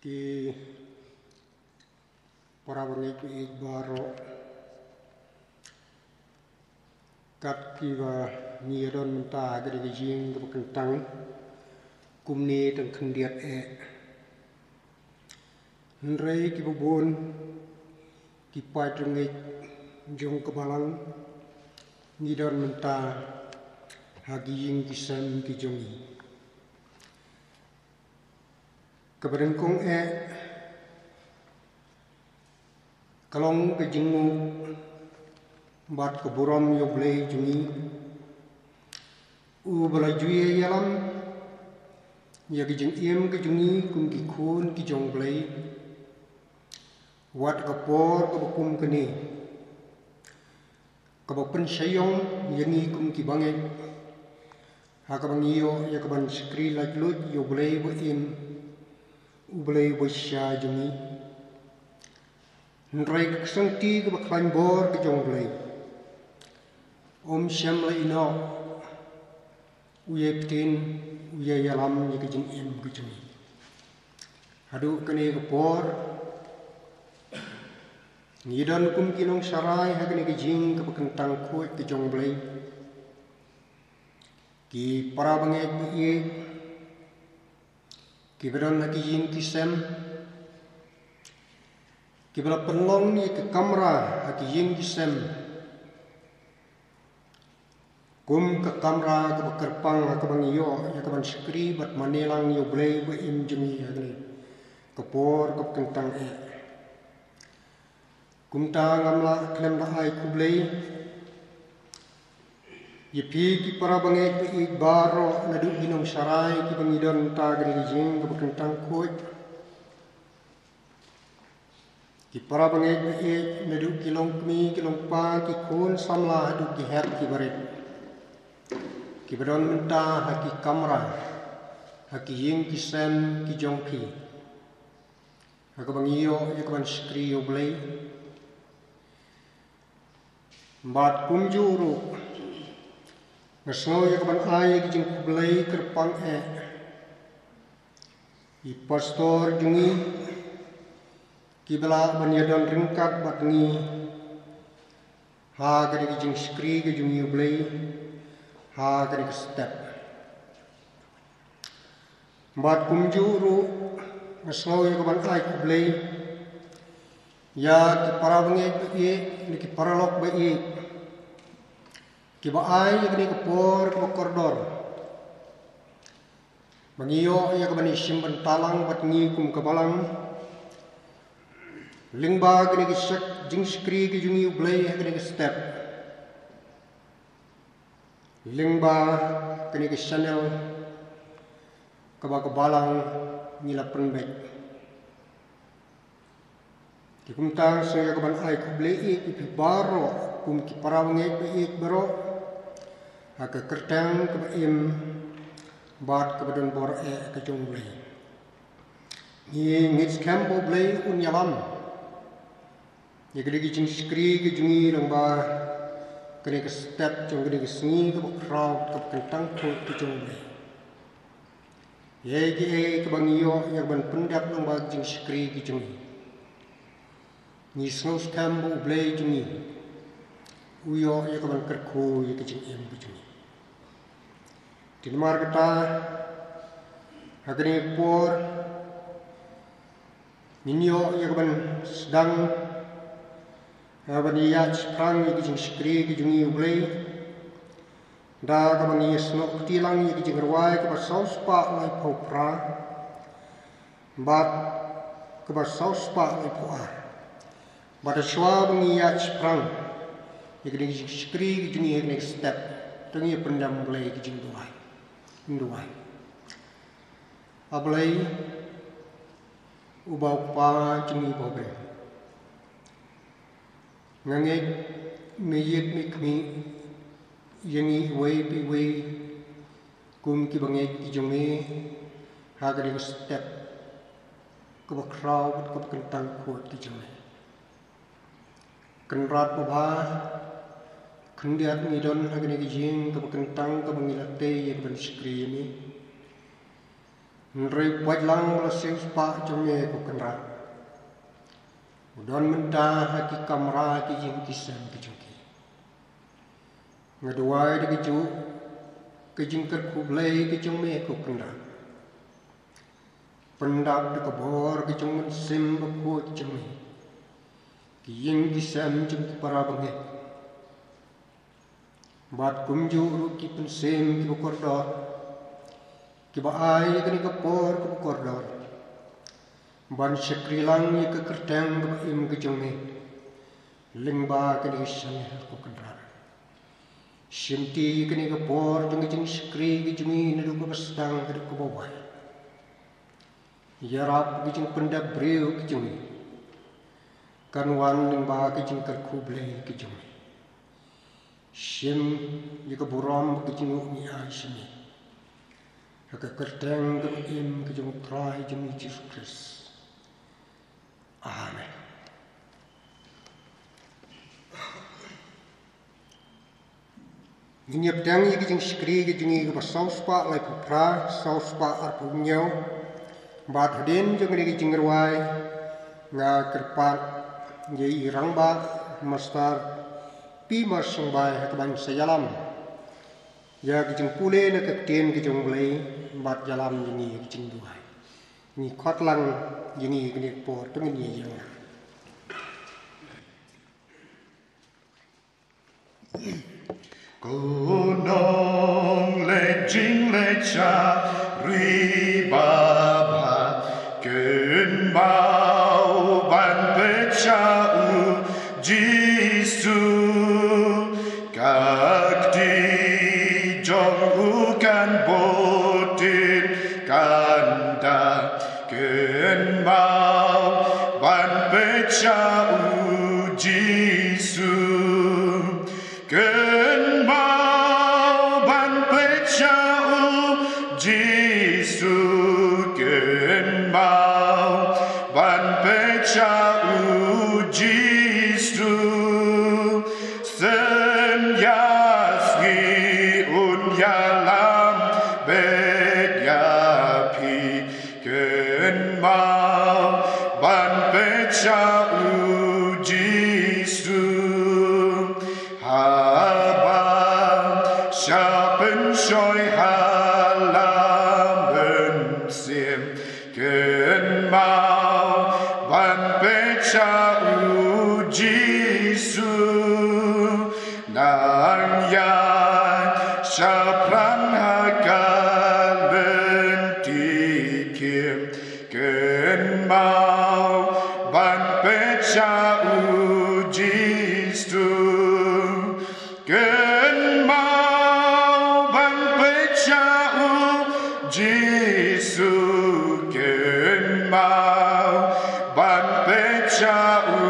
ki para bangik baro kat ki wa ni don ta ga de jing ga kentang kumni tang khendiat nrei ki bubun ki pai tengik jong kebalang ni don menta hagi jing ki sam ki jongi keberengkong kalong ke jingu bat ke buram yo blei jungi u bala juye yalam ya ki jing iem ke jungi kum ki khun ki jong blei wat ke por ke kum ke ni ke pen sayong yangi kum ki bange ha ka bangiyo ya ke ban skri laj lut yo blei bo im u blei bo sha jungi nrai sang ti ke baklan bor ke jong blei om syam la ino uye ptin uye yalam ye ke jing im ke jungi hadu kene ke por ngidon kum kilong sarai ha kene ke jing ke bakentang khoi ke jong blei ki para bange ye ki bedon ki jing ki sem ki bela penlong ni ke kamera ki jing ki sem kum ke kamera ke kerpang ke bangiyo ya ke ban skri bat manelang yo blei bo im jemi ya ni ke por ke kentang kum ta ngamla klem la ai ku blei ye pi ki para bange pe baro na du binong sarai ki bangidon ta gri jing ke kentang khoi ki para bange pe na du kilong kmi kilong pa ki khon samla du ki her ki baret ki bedon menta ha ki kamera ha ki jing ki sem ki jong ki ha ka bangiyo ya ka ban skri yo blei bat kum juru ngasno ya ka ban ai ki jing blei kerpang i pastor jungi ki bela ban yadon ringkat bat ngi ha ka ki jing skri ki jungi blei ha ka ki step bat kum juru ngasno ya ka ban ai ku blei ya ki para bange ye ni ki paralok ba ye ki ba ai ni ki por ko koridor bangiyo ya ka bani simban talang bat ngi kum ka balang lingba ki ki sak jing skri ki jungi blei ha ki step lingba ki channel ka ba ka balang ni la prenbek ki kum tang so ya ka ban ai ku blei ki baro kum ki parawange pe baro ha ka kertang ka ba im bat ka badon bor ka jong blei ni ngits kambo blei un yalam ye ka gi jing skri ki jungi rang ba ka ni ka step jong ka ni ka sngi ka ba kraw ka kentang ko ki jong blei ye ki ka bangiyo ya ban pendap rang ba jing skri ki jungi ni snos kambo blei jungi uyo ya ka ban kerko ye ka jing em ki jungi tinmar kata hagani por ninyo ya ka ban sedang bani ya sprang ye ki jing skri ki jungi blei da ka bani sno tilang ye ki jing rawai ka ba saus pa lai phopra bat ka ba saus pa lai phoa bada shwa bani ya sprang ye ki jing skri ki jungi next step tangi pendam blei ki jing duai induai ablei ubau pa jungi bobe ngange meyet mikmi yangi wei pi wei kum ki bange ki jongi hagari step ko ba kraw ko kentang ko ki jongi kenrat ba kendiat ngidon hagani ki jing ko kentang ko bangilate ye ban skri ni Nri wajlang la sius pa jome ko kenra. Udon menta haki kamra ki jing kisam ki jungki. Ngaduai de ju ki jing ker kublai ki jome ko kenra. Pendak de kabor ki jung men sim ko jome. Ki jing kisam jung ki para bange. Bat kumju ru ki pensim ki kordor. Ki ba ai ki kapor ki kordor. Ban sekrilang ni ke kertang ke im ke jome lingba ke ni sane ko kendra simti ke ni ke por jeng jeng skri ke jemi ni du bestang ke ko bawai yarap ke jeng pendap breu ke jemi kan wan lingba ke jeng ke kuble ke jeme sim ni ke buram ke jeng ni ai sini ke kertang ke im ke jeng trai jemi Jesus Christ. Amen. Ini pedang ini jeng skri jeng ini saus pak lai pupra saus pak arpunyau bat hadin jeng ini jeng ruai nga kerpat ye irang ba mastar pi masang bai hakban sayalam ya jeng pule na ketien jeng blai bat jalam ini jeng duai ni khotlang ini kini por tu ini yang Gunung le jing le cha ri ba ba ken bao ban pe cha u Jisu các ti jong u kan botin kan da ken bao ban pe cha u Jisu ken bao ban pe cha u Jisu ken bao ban pe cha u Jisu sen yasgi un yalam bet ya pi ken bao ban pe cha u Jisu haba sharpen shoi halamen sim ken mau ban pe cha u Jisu nang yan shapran hakalen tikim ken mau ban pe cha u Jisu ken mau ban pe cha u Jisu ken mau ban pe cha u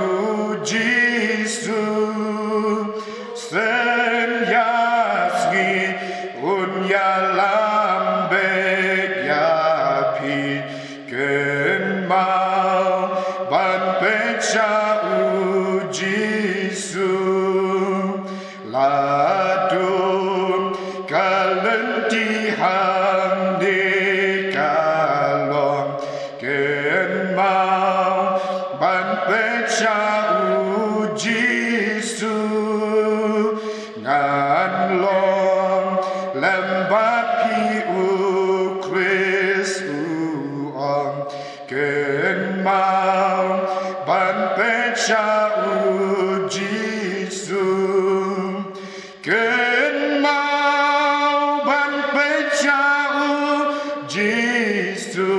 Jisu sen yasgi un yalam bet ya pi ken mau ban pe cha u Jisu ladum kalenti hang di kalong ken mau ban pe cha u Jisu ngan long lembat pi u Chris u om ken mau ban pe cha u Jisu ken mau ban pe cha u Jisu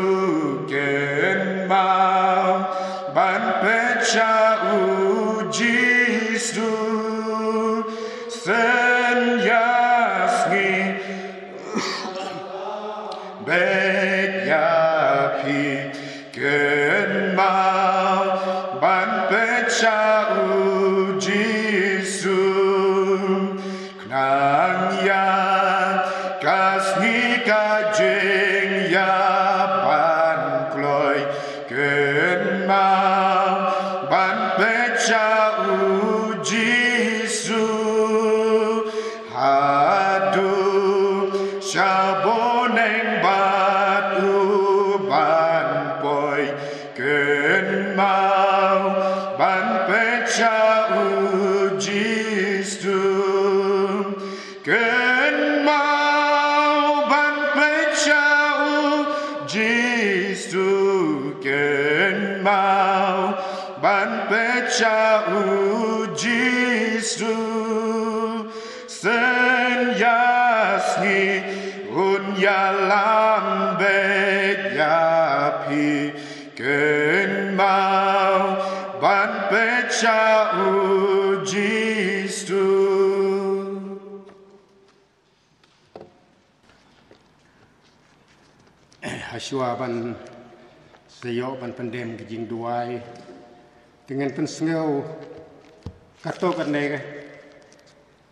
ken mau ban pe cha u Jisu sen yasgi bet ya pi ken mau ban pe cha u Jisu knang ya kasni ka jing ya ban kloi ken mau ban pe cha u Jisu hadu shaboneng bat u mau ban pechau Jisu ken mau ban pechau Jisu sen yasni un ya lambe ya pi ken mau ban pechau Jisu. Hasyua ban seyo ban pendem kijing duai dengan pensengau kato kanai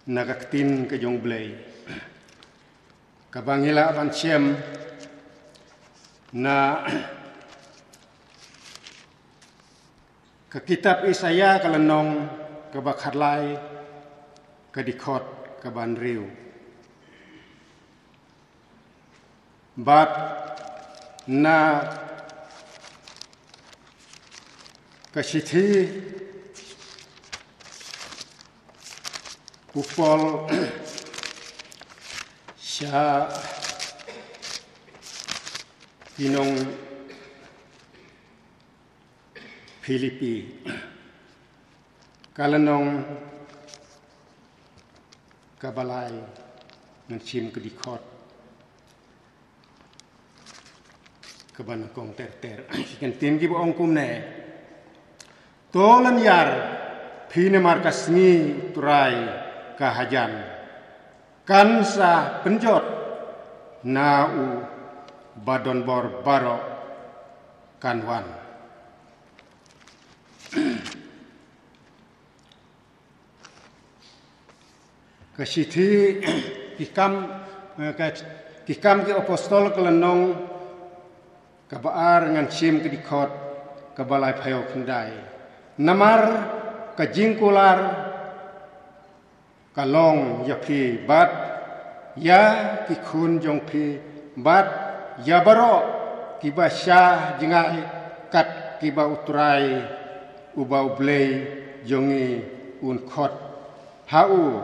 nagaktin ke jong blay kabangila ban siem na ke kitab Isaya kalenong ke bakharlai ke dikot ke banriu bat na kasithi upol sya pinong Filipi kalenong kabalai ngansim kedikot keban kong ter ikan tim ki boong kumne tolan yar phine markas ni turai kahajan kansa penjot nau badon bor baro kanwan kasithi kikam ki apostol kelenong kabaar ngan sim kedikot kabalai phayo kendai namar kajingkular kalong yapi bat ya kikhun jong pi bat ya baro kiba syah jingai kat kiba utrai uba ublei jongi un khot hau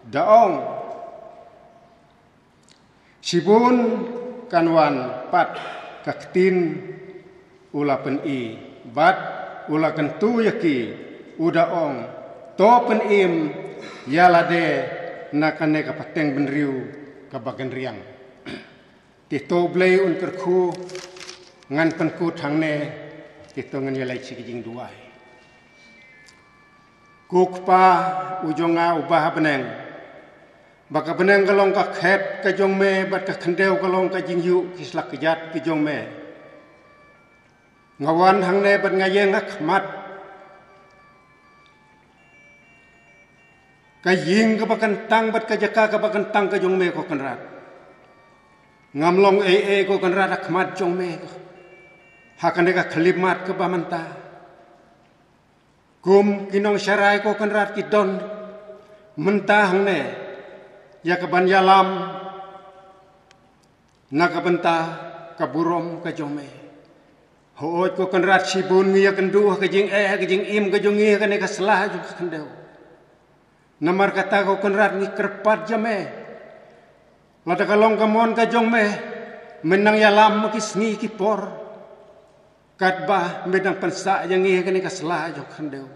daong sibun kanwan pat kaktin ula pen i bat ula kentu yaki udaong to pen im yalade nakane kapateng benriu kabagan riang tito blei un kerku ngan penku thangne tito ngan yalai cikijing duai kukpa ujonga ubah beneng baka beneng kalong ka khet ka jong me bat ka khandeu kalong ka jingyu kislak kejat ki jong me ngawan hangne bat ngayeng akhmat ka ying ka bakan tang bat ka jaka ka bakan tang ka jong me ko kanrat ngamlong ko kanrat akhmat jong me hakane ka khlimat ka bamanta kum kinong syarai ko kanrat ki don mentah hangne ya kaban yalam nakabenta kaburom kajome hoot ko kanrat sibun ngiya kendu kajing kajing im kajong ngiya kane kaslah ju kendeu namar kata ko kanrat ni kerpat jame lada kalong kamon kajong me menang yalam kisni kipor katba medang pensa yang ngiya kane kaslah ju kendeu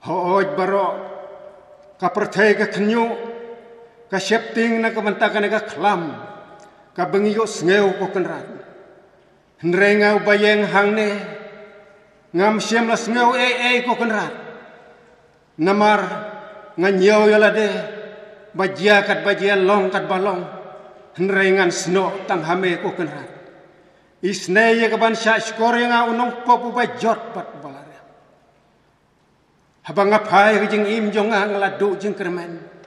hoot baro kaperthai ka khnyu ka shepting na kamantakan na klam ka bengiyo sngew ko kanrat nrenga bayeng hangne ngam siem la sngew ko kanrat namar nganyo yalade bajia kat bajia long kat balong nrengan sno tang hame ko kanrat isne ye kaban sha skor nga unong popu bajot pat balare habang apai kijing im jong ngaladu jing kermen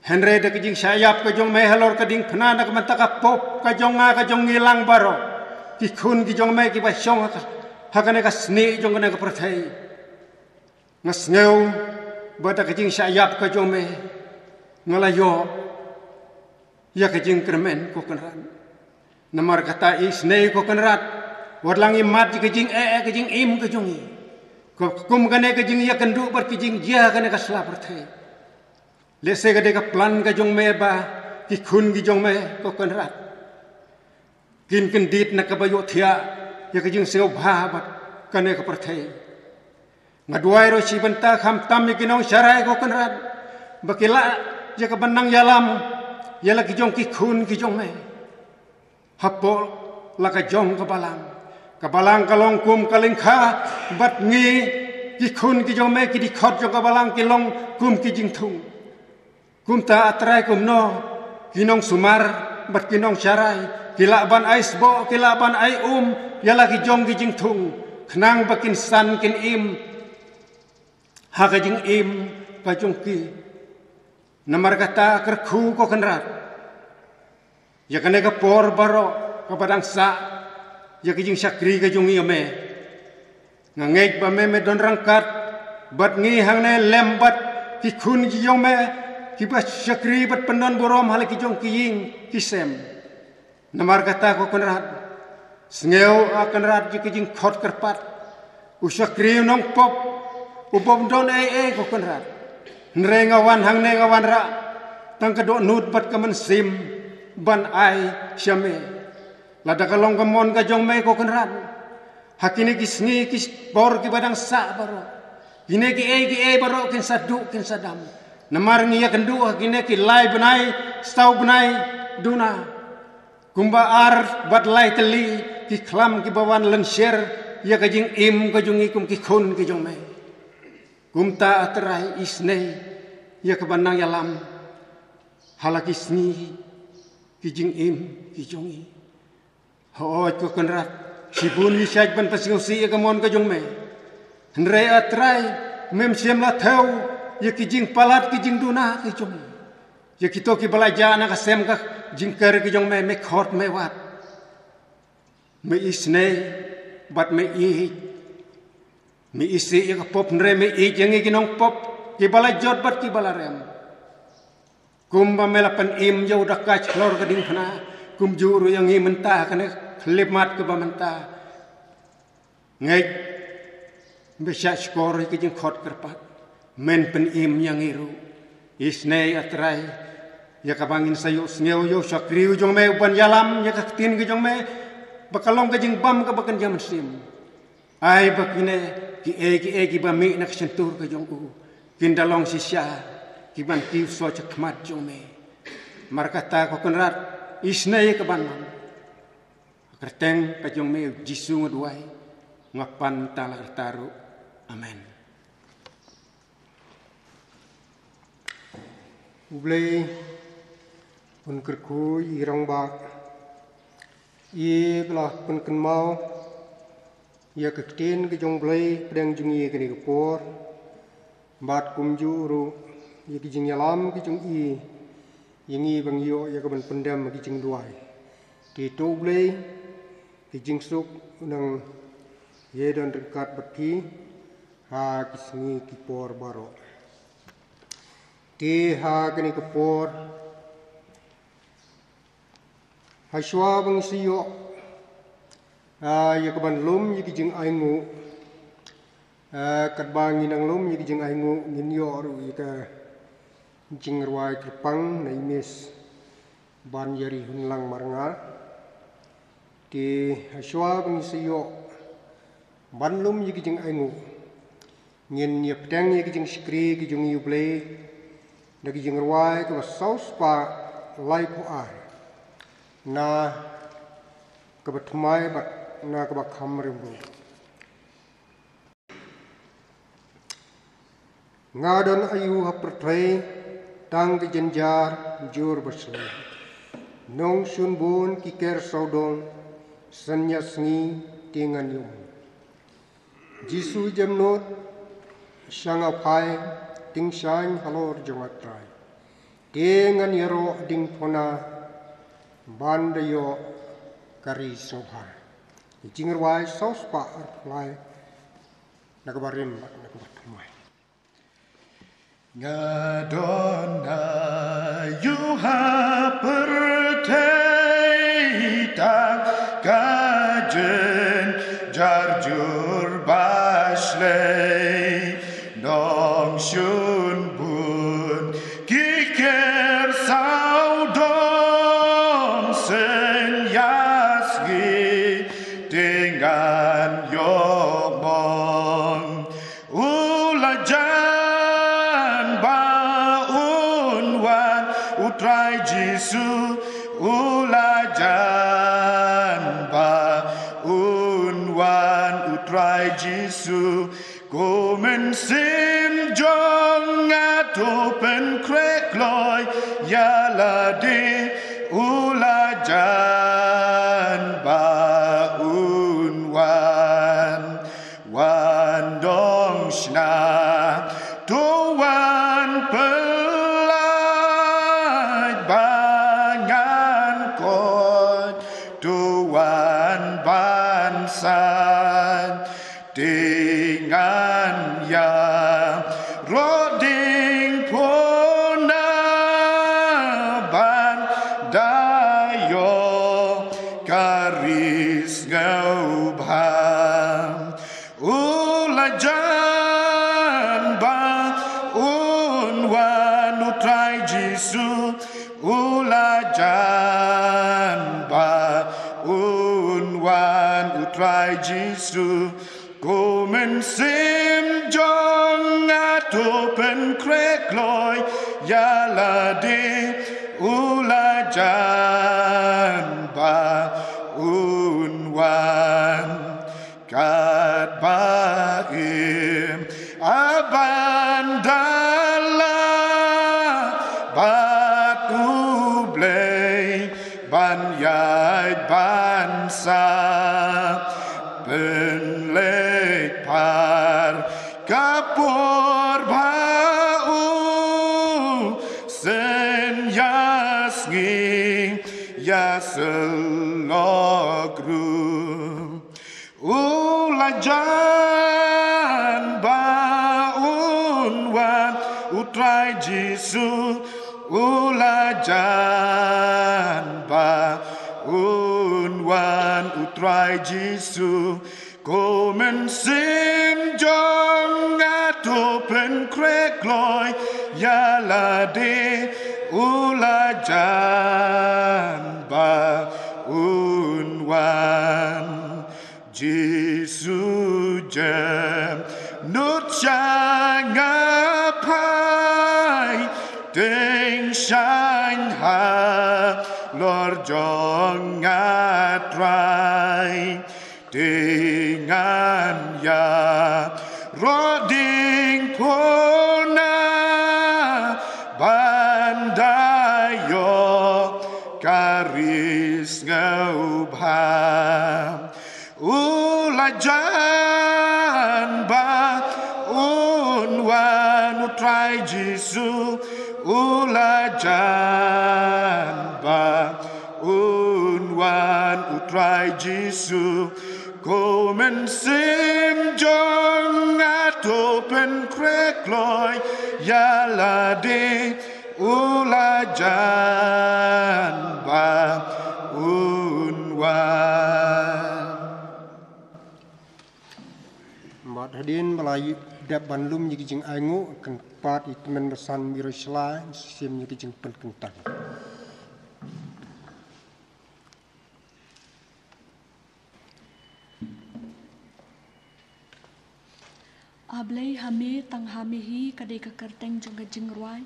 Henry de kijing sayap ke jong me halor ke ding pnana ke mantaka pop ke jong nga ke jong ngilang baro ki khun ki jong me ki ba syong hakane ka sni jong ne ka prathai ngasngeu bata kijing sayap ke jong me ngalayo ya kijing kermen ko kanran namar kata isne ko kanrat warlang imat kijing kijing im ke jongi ko kum kane kijing ya kendu bar kijing dia kane ka sla prathai lese ka deka plan ka jong meba ki khun ki jong me ko kan rat kin kin dit na ka bayo thia ya ka jing seo bha bat kan ne ka perthei ngaduai ro si benta kham tam ki nong sarai ko kan rat bakila ya ka banang yalam ya la ki jong ki khun ki jong me hapol la ka jong ka balang kalong kum kalingkha bat ngi ki khun ki jong me ki di khot jong ka balang ki long kum ki jing thung kum ta atrai kum no ki nong sumar bat ki nong sarai ki la ban ai sbo ki la ban ai ya la ki jong ki jing thung khnang bakin san kin im ha ka jing im ka jong ki namar kata kerkhu ko kenrat ya kane ka por baro ka badang sa ya ki jing sakri ka jong me ngangej ba me don rangkat bat ngi hang ne lembat ki khun ki jong me ki ba sakri bat pendon borom hal ki jong ki ying ki sem namar kata ko kenrat sngeu akan rat ki jing khot kerpat usakri nong pop ubom don ko kenrat nrengawan hang nengawan ra tang kedok nut bat kamen sim ban ai syame lada kalong kamon ka jong me ko kenrat hakine ki sngi ki bor ki badang sa baro kine ki e baro kin sadu kin sadam namar ngi ya kendu kine ki lai benai stau benai duna kumba ar bat lai teli ki klam ki bawan lengser ya ka jing im ka jungi kum ki khun ki jong me kumta atrai isnei ya kebanang yalam halaki sni kijing im kijongi hooj ko kenrat sibun ni syaj ban pasingsi ya kamon ka jong me henre atrai mem siam la thau ya kijing palat kijing duna ki jong ya kito ki balaja na ka sem ka jingker ki jong me khot me wat me isnei bat me mi isi ya pop nre mi jengi ginong pop ki bala jot bat ki bala rem kumba melapan im jau dak ka chlor ka ding khana kum juru yang ngi menta kana klip mat ke ba menta ngai besya skor ki jing khot kerpat men pen im yang iru isnei atrai ya ka bangin sayu sneu yo sakriu jong me ban yalam ya ka tin ki jong me bakalong ka jing bam ka bakan jam sim ai bakine ki ba mi nak sentur ka jong u kin dalong sisya ki ban ki so chakmat jong me markata ko kenrat isnei ka ban kerteng ka jong me jisu ngadwai ngapan tala taru amen ublei pun kerku irang ba i belah pun kenmau ya kektin ke jong blai pedang jungi ke ni por bat kumju ru ya ki jing yalam ki jong i yangi bang yo ya ka ban pendam ki jing duai ti to blai ki jing suk nang ye dan dekat baki ha ki singi ki por baro ti ha ke ni ke por ha shwa bang siyo ya kaban lum ya kijing aingu kat bang inang lum ya kijing aingu ngin yo ru ya ka jing ruai kerpang na imis ban yari hunlang marnga di haswa bang siyo ban lum ya kijing aingu ngin ya pedang ya kijing skri kijing yuble na kijing ruai ka saus pa lai po ai na kabatmai bat na ka bakham rimbu ngadon ayu hapertai tang jenjar jur bersel nong sunbun kiker saudong sanyasngi tingan yum jisu jamnot sangapai tingsan halor jongatrai tingan yero ding pona bandayo kari sohar jingerwai saus pa arplai nakabarim nakabatumai ngadona yuha perteita kajen jarjur baslei nong shun bun kiker saudon Jesu ulajan ba unwan utrai Jesu komen sim jong atopen krek loy yala de ulajan ba unwan wan dong shna to wan pelaj bangan kot to wan bansan dengan ya roding pona ban dayo karis ngau bham ulajan ba unwan utrai Jesu ulajan ba unwan utrai Jesu komen sim jong atopen krek loy yala de ulajan ba unwan kat ba im abandala batu blay ban yai ban sa ben lek par kapor bau sen yasgi yaselogru ulajan baunwan utrai Jesu ulajan baunwan utrai Jesu komen sim jong atopen krek loy yala de ulajan baunwan Jesu jem nut changapai ding shine ha lor jong atrai dengan ya roding pona bandayo karis ngau bham ulajan ba unwan utrai Jesu ulajan ba unwan utrai Jesu komen sim jong atopen krek loy yala de ulajan ba unwan Mat hadin Melayu dap banlum nyiki jing aingu kan pat itmen besan mirosla sim nyiki jing pen kentang. Ablay hame tang hame hi kadai ka kerteng jong ka jingruai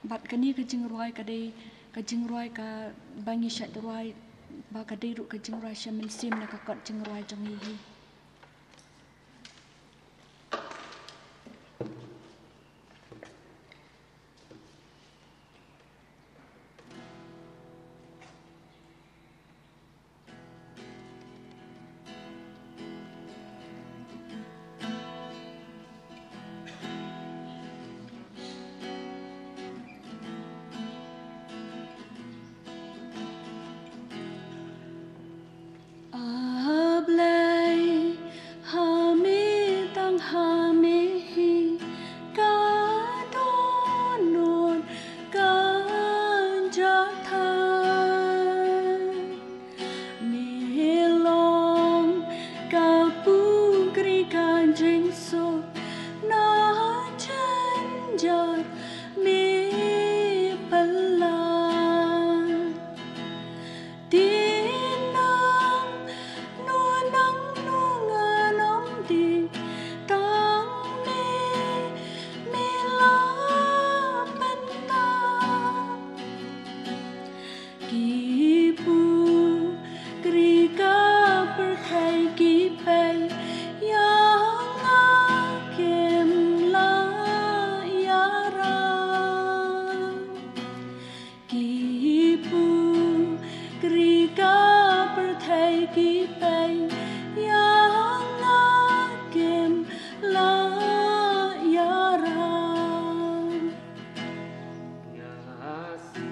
bat kani ka jingruai kadai ka jingruai ka bangi shat ruai ba kadai ru ka jingruai shamin sim na ka kot jingruai jong hi Ablay Krika pertegi pay yang akim la yaran. Ngasi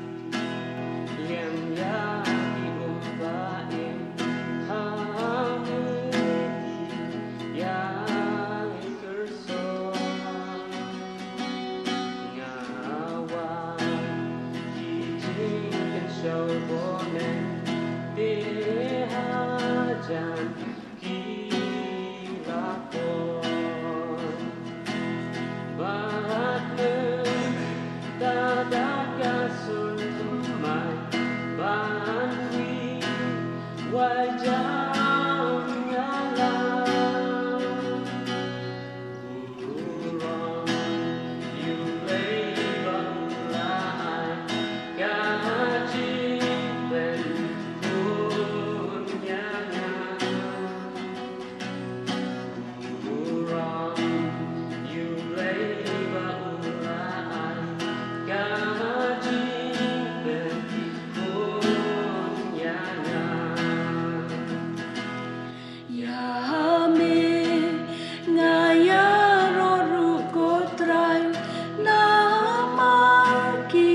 liang ya diumbaim hamidi yang kersoan ngawan dijingkan syaubonen dihajan kilapon batmen tadaga suntumai banwi wajahnya lah urang yulai banglai gaji ben punyanya urang yulai banglai gaji ben punyanya Yame ngaya roru kotrai namaki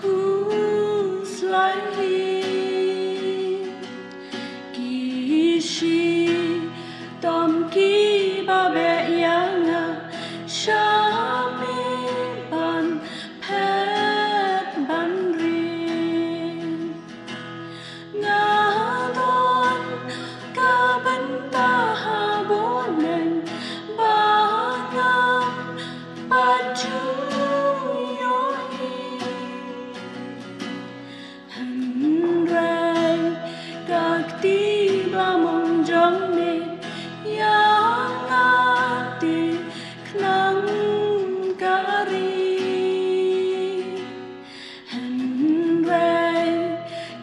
kuslai kishi tamki babe yanga shami ban pet banrin ngadon kabenta bonen bangang baju yohi henrai kakti blamong jongme yang ati knang kari henrai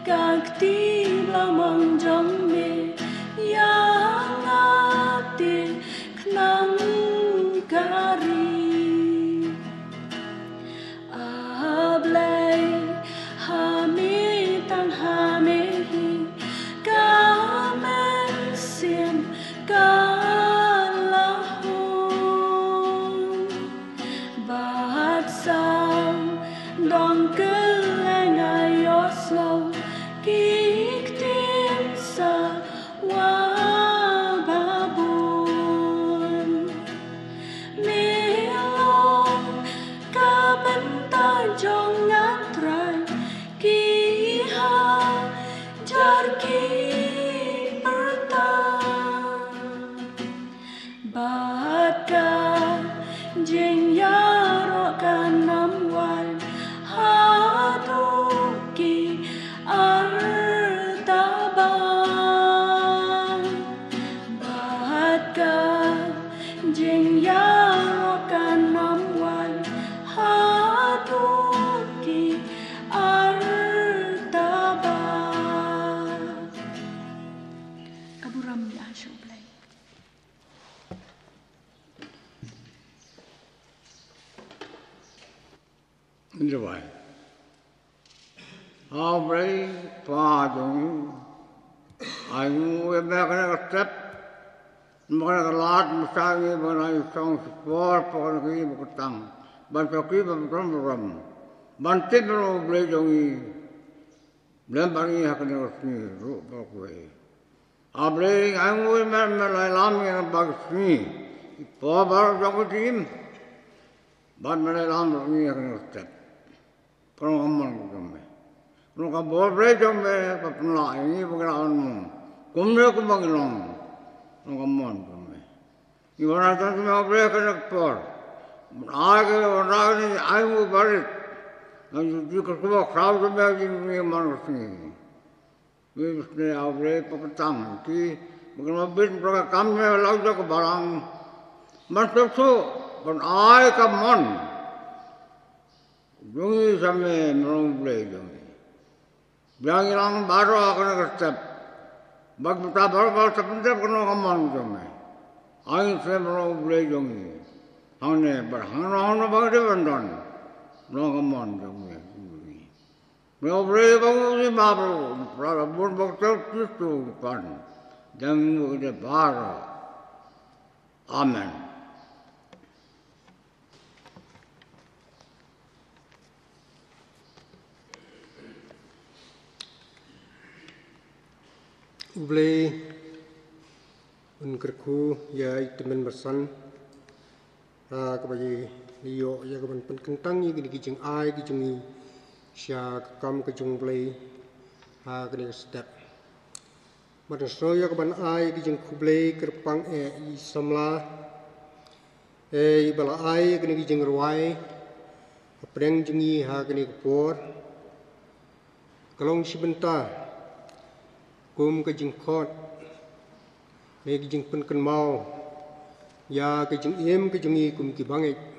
kakti blamong jongme yang ati knang kari ablay hami tang hamehi kamen sim kalahon bat sang dong kelengay oslo kiktim sa wababon milong kabenta jong atray kiha jarki pertan baka jing yaro kanam wal haduki artaban baka jing yaro kanam wal haduki artaban kaburam ya shublay như vậy hôm đấy pha chúng anh em bé cái step mà cái lát mà sang như mà này xong sport còn cái một cái tăng ban cho cái ban trong rầm ban tiếp nó lấy trong lên ban như cái nó như rủ bao quê hôm đấy anh em bé lại làm cái bác sĩ bỏ vào trong cái team ban mà lại làm được như cái nó step Kalau aman kami, kalau kau boleh jombe, kau pelai ini bergerakkan, kumre kumbangilang, kalau aman kami. Ibarat tu kami boleh kena per, Age orang ni ayu barit. Nanti kalau crowd tu macam ni manusia ni. Ini awal petang. Ki mungkin bin berapa kami lalu jaga barang. Masuk tu pun ay kamon. Jungi sampai merong boleh jungi. Biang ilang baru akan kerja. Bag kita baru sebentar kena kamon jungi. Ayu saya merong boleh jungi. Hanya berhangat-hangat bagi bandan. Merong kamon jungi. Ngobrol bangun di mabu, prabun bakal itu kan, jangan udah bara. Amen. Ublay unkerku ya teman bersan kepada Leo ya keban penkentang ni gini kijeng ai kijeng sya kam kijeng blay kini step Matan so ya keban ai kijeng kublay kerpang i samla i bala ai kini kijeng ruai apreng jengi kini kepor kalong sebentar kum kijeng kot me kijeng penken mau ya kijeng kijeng i kum kibangit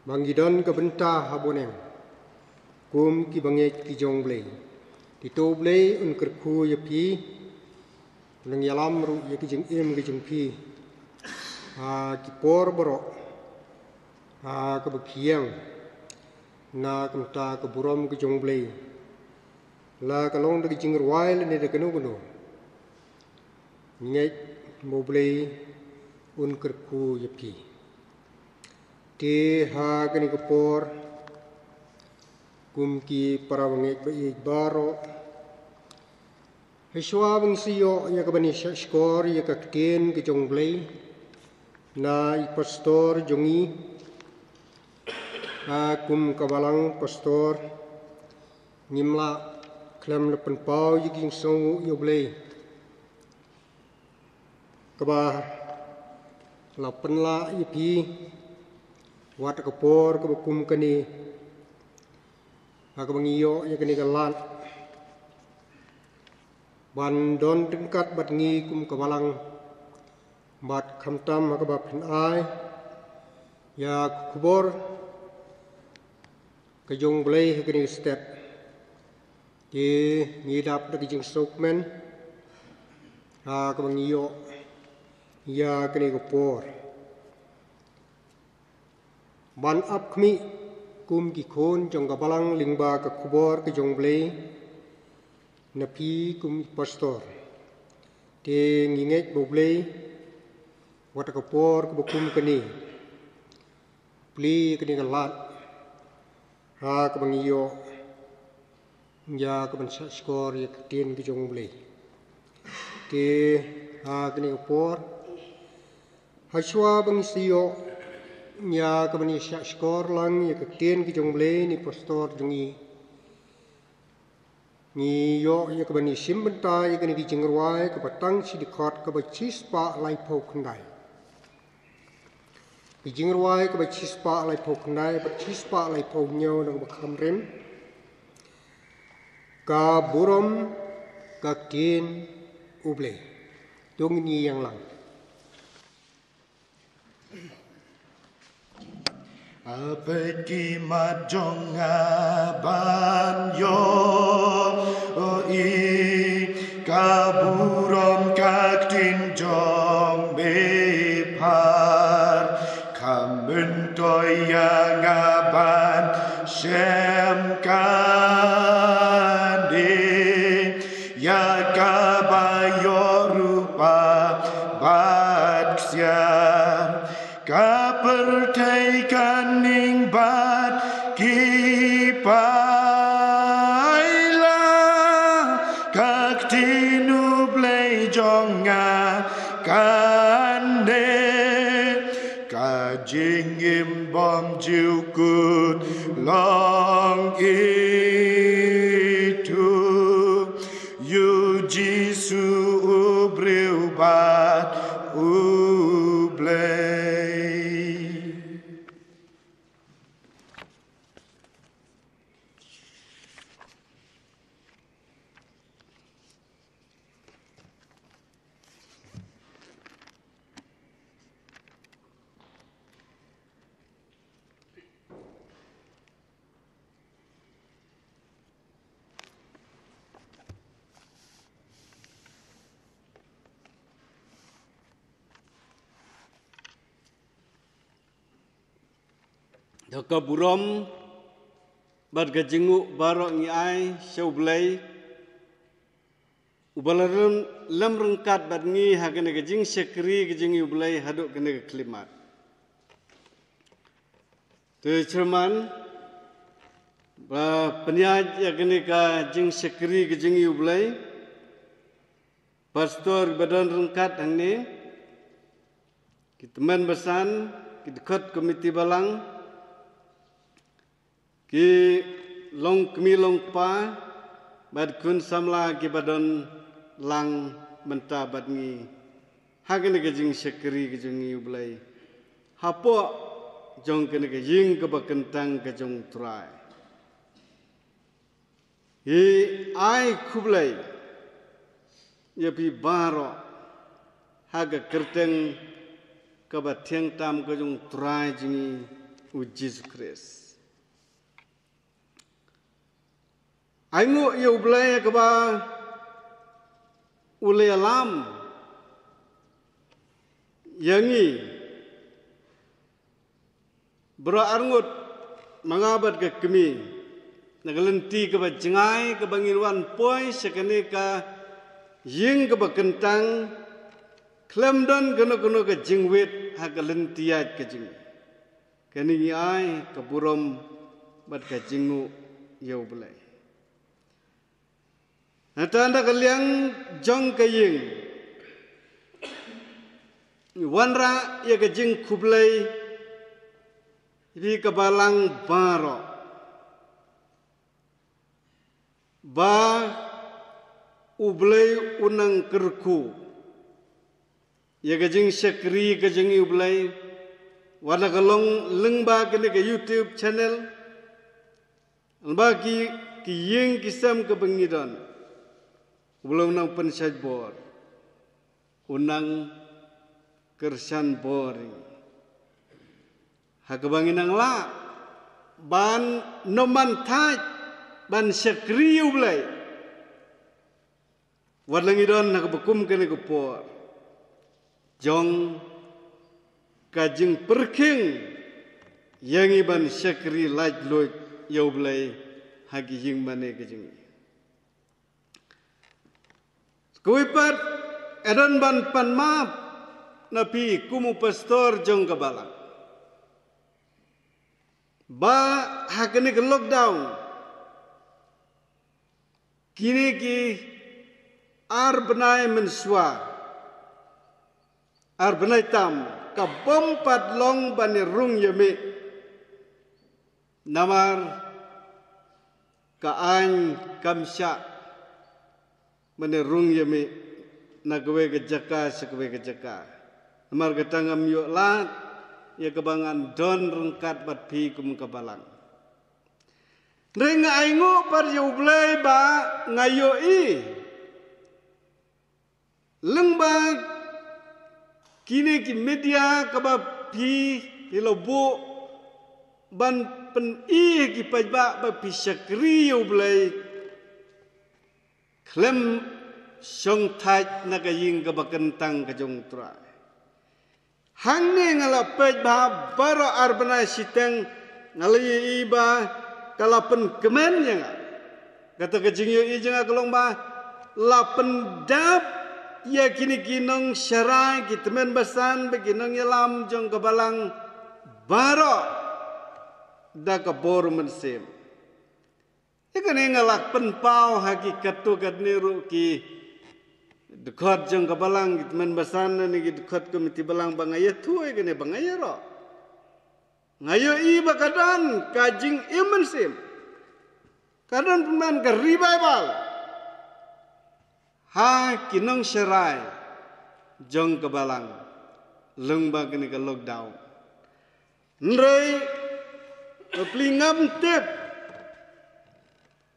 Banggidan ke bentah habonem, kum ki bangit ki jong blay. Tito blay un kerku ya pi, nang yalam ru ya ki jeng ki jeng pi. Ki por borok, ke bekiang, na kemta ke buram ki jong blay. La kalong da ki jeng ruai le ne da kenu kenu. Nyait mo blay un kerku ya pi. Ti kini kepor kumki para wangit baik baro Heswa bang siyo ya kabani skor ya kakten ke jongblay na i pastor jongi kum kabalang pastor ngimla klam lepen pau ya king songu yo blay kabah lapen la ya pi Wat kepor ke kum kini bangiyo ya kini kalat bandon tingkat bat ngi kum kabalang bat kamtam ba pin ai ya kubor ke jong blay kini step di ngidap da kijing sokmen bangiyo ya kini kepor Ban ap kmi kum ki khon jong gabalang lingba ka kubor ke jong blay napi kum pastor te nginget bo blay wat ka por ko kum kani pli kani galat ka bangiyo ya ka ban skor ya tin ki jong blay te kani ka por haswa bang siyo ya kabani skor lang ya kakten ki jong blay ni pastor jongi ni yo ya kabani simbenta ya kani ki jengruai ka patang si dikot ka ba chispa lai pho khandai ki jengruai ka ba chispa lai pho khandai ba chispa lai pho nyo nang ba khamrem ka burom kakten ublay dong ni yang lang Apeki majonga banyo i kaburom kaktin jong bepar kambentoy ngaban sem kande ya kabayo rupa baksya Kapertaikan ning bat kipaila kaktinu blay jonga kande kajing imbom jiukut long itu yu jisu ubriu bat ublay Daka buram bad ga jingu barok ngi ai show blay ubalarum lam rengkat bad ngi hagane ga jing sekri ga jing ublay haduk kene ga klimat tu cerman ba penyaj ya kene ka jing sekri ga jing ublay pastor badan rengkat hang ni kita man besan kita kat komiti balang ki long kmi long pa bad kun samla ki badan lang menta bad ngi hagane ga jing sekri ga jing ublay hapo jong kene ga jing ka bakentang ga jong trai hi ai kublay ya pi baro haga kerteng ka ba thiang tam ka jong trai jingi u Jesus Christ ai ngo yo blay ka ba ule alam yangi bro arngut mangabat ka kemi nagalenti ka ba jingai ka bangirwan poi sekane ka ying ka ba kentang klemdon gono ka jingwet ha ka lentiat ka jing kani ai ka burom bat ka jingu yo blay natanda kaliang jong ka ying wanra ya ka jing kublay di kabalang baro ba ublay unang kerku ya gajing sekri gajing ublay wala kalong lengba kene ke YouTube channel alba ki yeng kisam ke bengidon belum nang pensaj bor unang kersan boring hakabangin ang la ban noman taj ban sekri ublay wadlang idon nakabakum kene kupor jong kajing perking yang iban sekri laj loy ublay hagi jing mane kajing kuipat edon ban panmap napi kumu pastor jong kabalang ba hakane ke lockdown kini ki ar benai mensua ar benai tam ka bompat long bani rung yeme namar ka an kamsya bani rung yeme nagwe ke jaka sekwe ke jaka namar katangam yo lat ya kebangan don rengkat bat pi kum kabalang renga aingo par ublay ba ngayo i lengba kini ki media kaba pi hilobo ban pen i ki pajba ba pi sekri ublay klem song thaj nagaying kabakentang kajong trai hang ni ngala pej ba baro arbana siteng ngalai iba kalapen kemen yang kata kejingyo i jenga kelong ba lapen dap ya kini kinong syarai kitemen basan beginong yalam jong kabalang baro da kabor mensem ikane ngalak pen pau hakikat tu kat niru ki dekat jeng kabalang gitmen basan ni dekat komiti balang bangaya tu kene bangaya ro ngayo i bakadan kajing imensim kadan pemain ke revival ha kinong serai jeng kabalang lengba kene ke lockdown nrei pelingam tip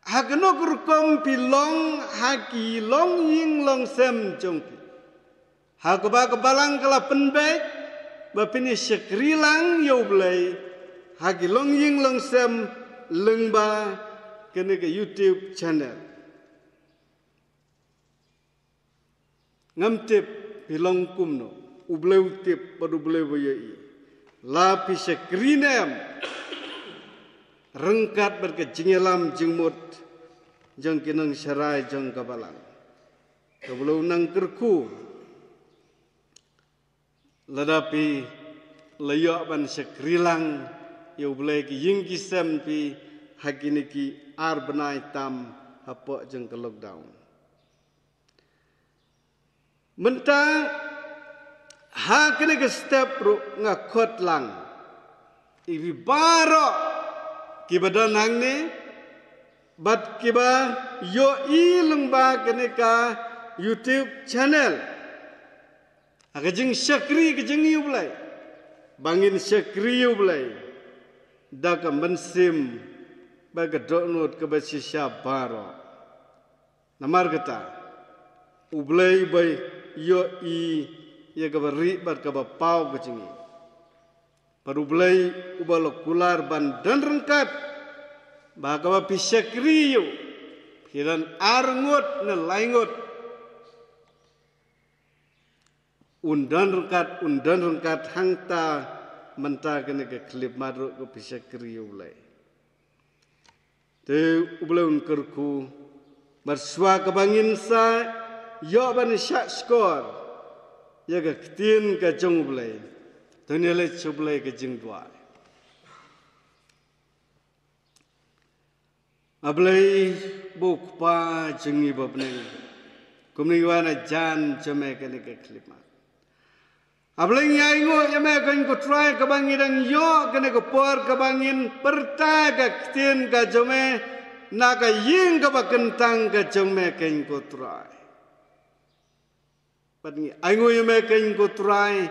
hakno kurkom pilong haki long ying long sem jongpi hakba kabalang kala penbek bapini sekrilang yoblay haki long ying long sem lengba kene ke YouTube channel ngam tip pilong kumno ublay tip padu ublay boyai la pi sekrinem rengkat berkejingelam jengmut jeng kineng syarai jeng kabalan. Kebelum nang kerku ladapi layak ban sekrilang yu boleh ki yingki sempi hakini ki arbenai tam apa jeng ke lockdown. Mentang hakini ke step ru ngakot lang ibi barok kiba danang ni bat kiba yo ileng ba kene ka YouTube channel agajeng syakri kejeng yu belai bangin syakri yu belai dak mensim baga download ke basisya baro namar kata ublai bai yo i ya ka bari bat ka pau kejeng paru belai ubalo kular ban dan rengkat baga pi syakri yu hiran arngot na laingot undan rengkat hangta mentah kena ke klip madruk ke bisa kriu ulai. Te ulai unkerku bersua kebangin sa yo ban syak skor ya ke ketin ke jong ulai. Tenile cublai ke jeng dua. Ablai buk pa jengi babneng. Kumni wana jan jeme kena ke klip mat. Abling yaingo yame kan ko try ka bangin yo kene ko por ka bangin perta ka tin ka jome na ka ying ka bakentang ka jome kan ko try. Patni aingo yame kan ko try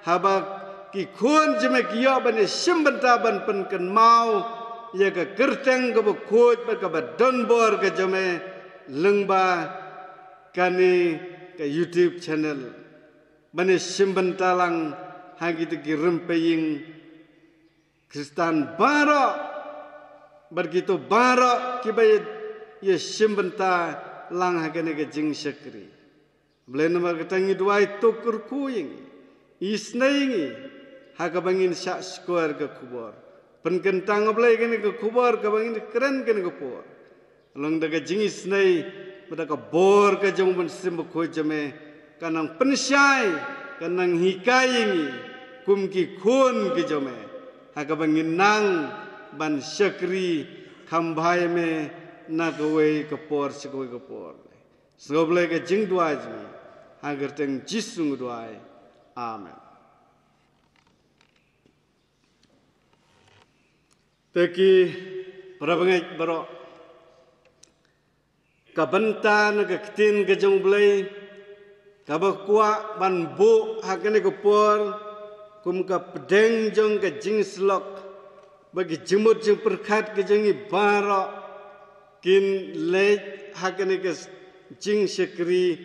habak ki khon jome ki yo ban simbanta ban pen kan mau ya ka kerteng ka khoj ba ka don bor ka jome lengba kani ka YouTube channel bani simbentalang hangit ki rempeying Kristan baro bergitu baro kibai ye simbenta lang hagane ke jing syakri blen nomor ketangi duai tukur kuing isnaingi hagabangin syak skor ke kubor penkentang oblai kene ke kubor ka bangin keren kene ke por long daga jing isnai bedaka bor ka jong ben simbo khojame kanang pensyai kanang hikayingi kumki khun ki jome hakabangin nang ban syakri khambai me nagwe kapor sikwe kapor soble ke jing dua ji hagar teng jisung dua amen teki prabangai baro kabanta nagaktin ke jong blai kabah kuak ban bu hakane kopor kum ka pedeng jong ka jing slok bagi jemut jeng perkat ke jengi barok kin lej hakane ke jing syakri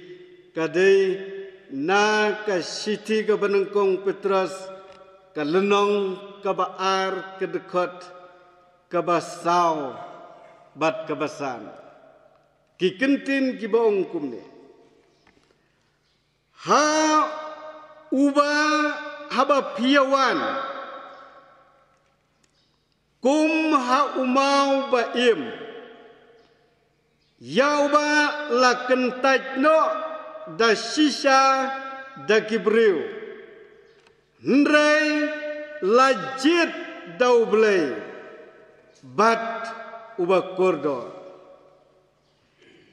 kadai na ka siti ka benengkong Petrus ka lenong ka baar ke dekot ka basau bat kabasan ki kentin ki baong kumne ha uba haba piawan kum ha umau baim yauba la kentajno da sisa da kibriu ndrei lajit daublei bat uba kordor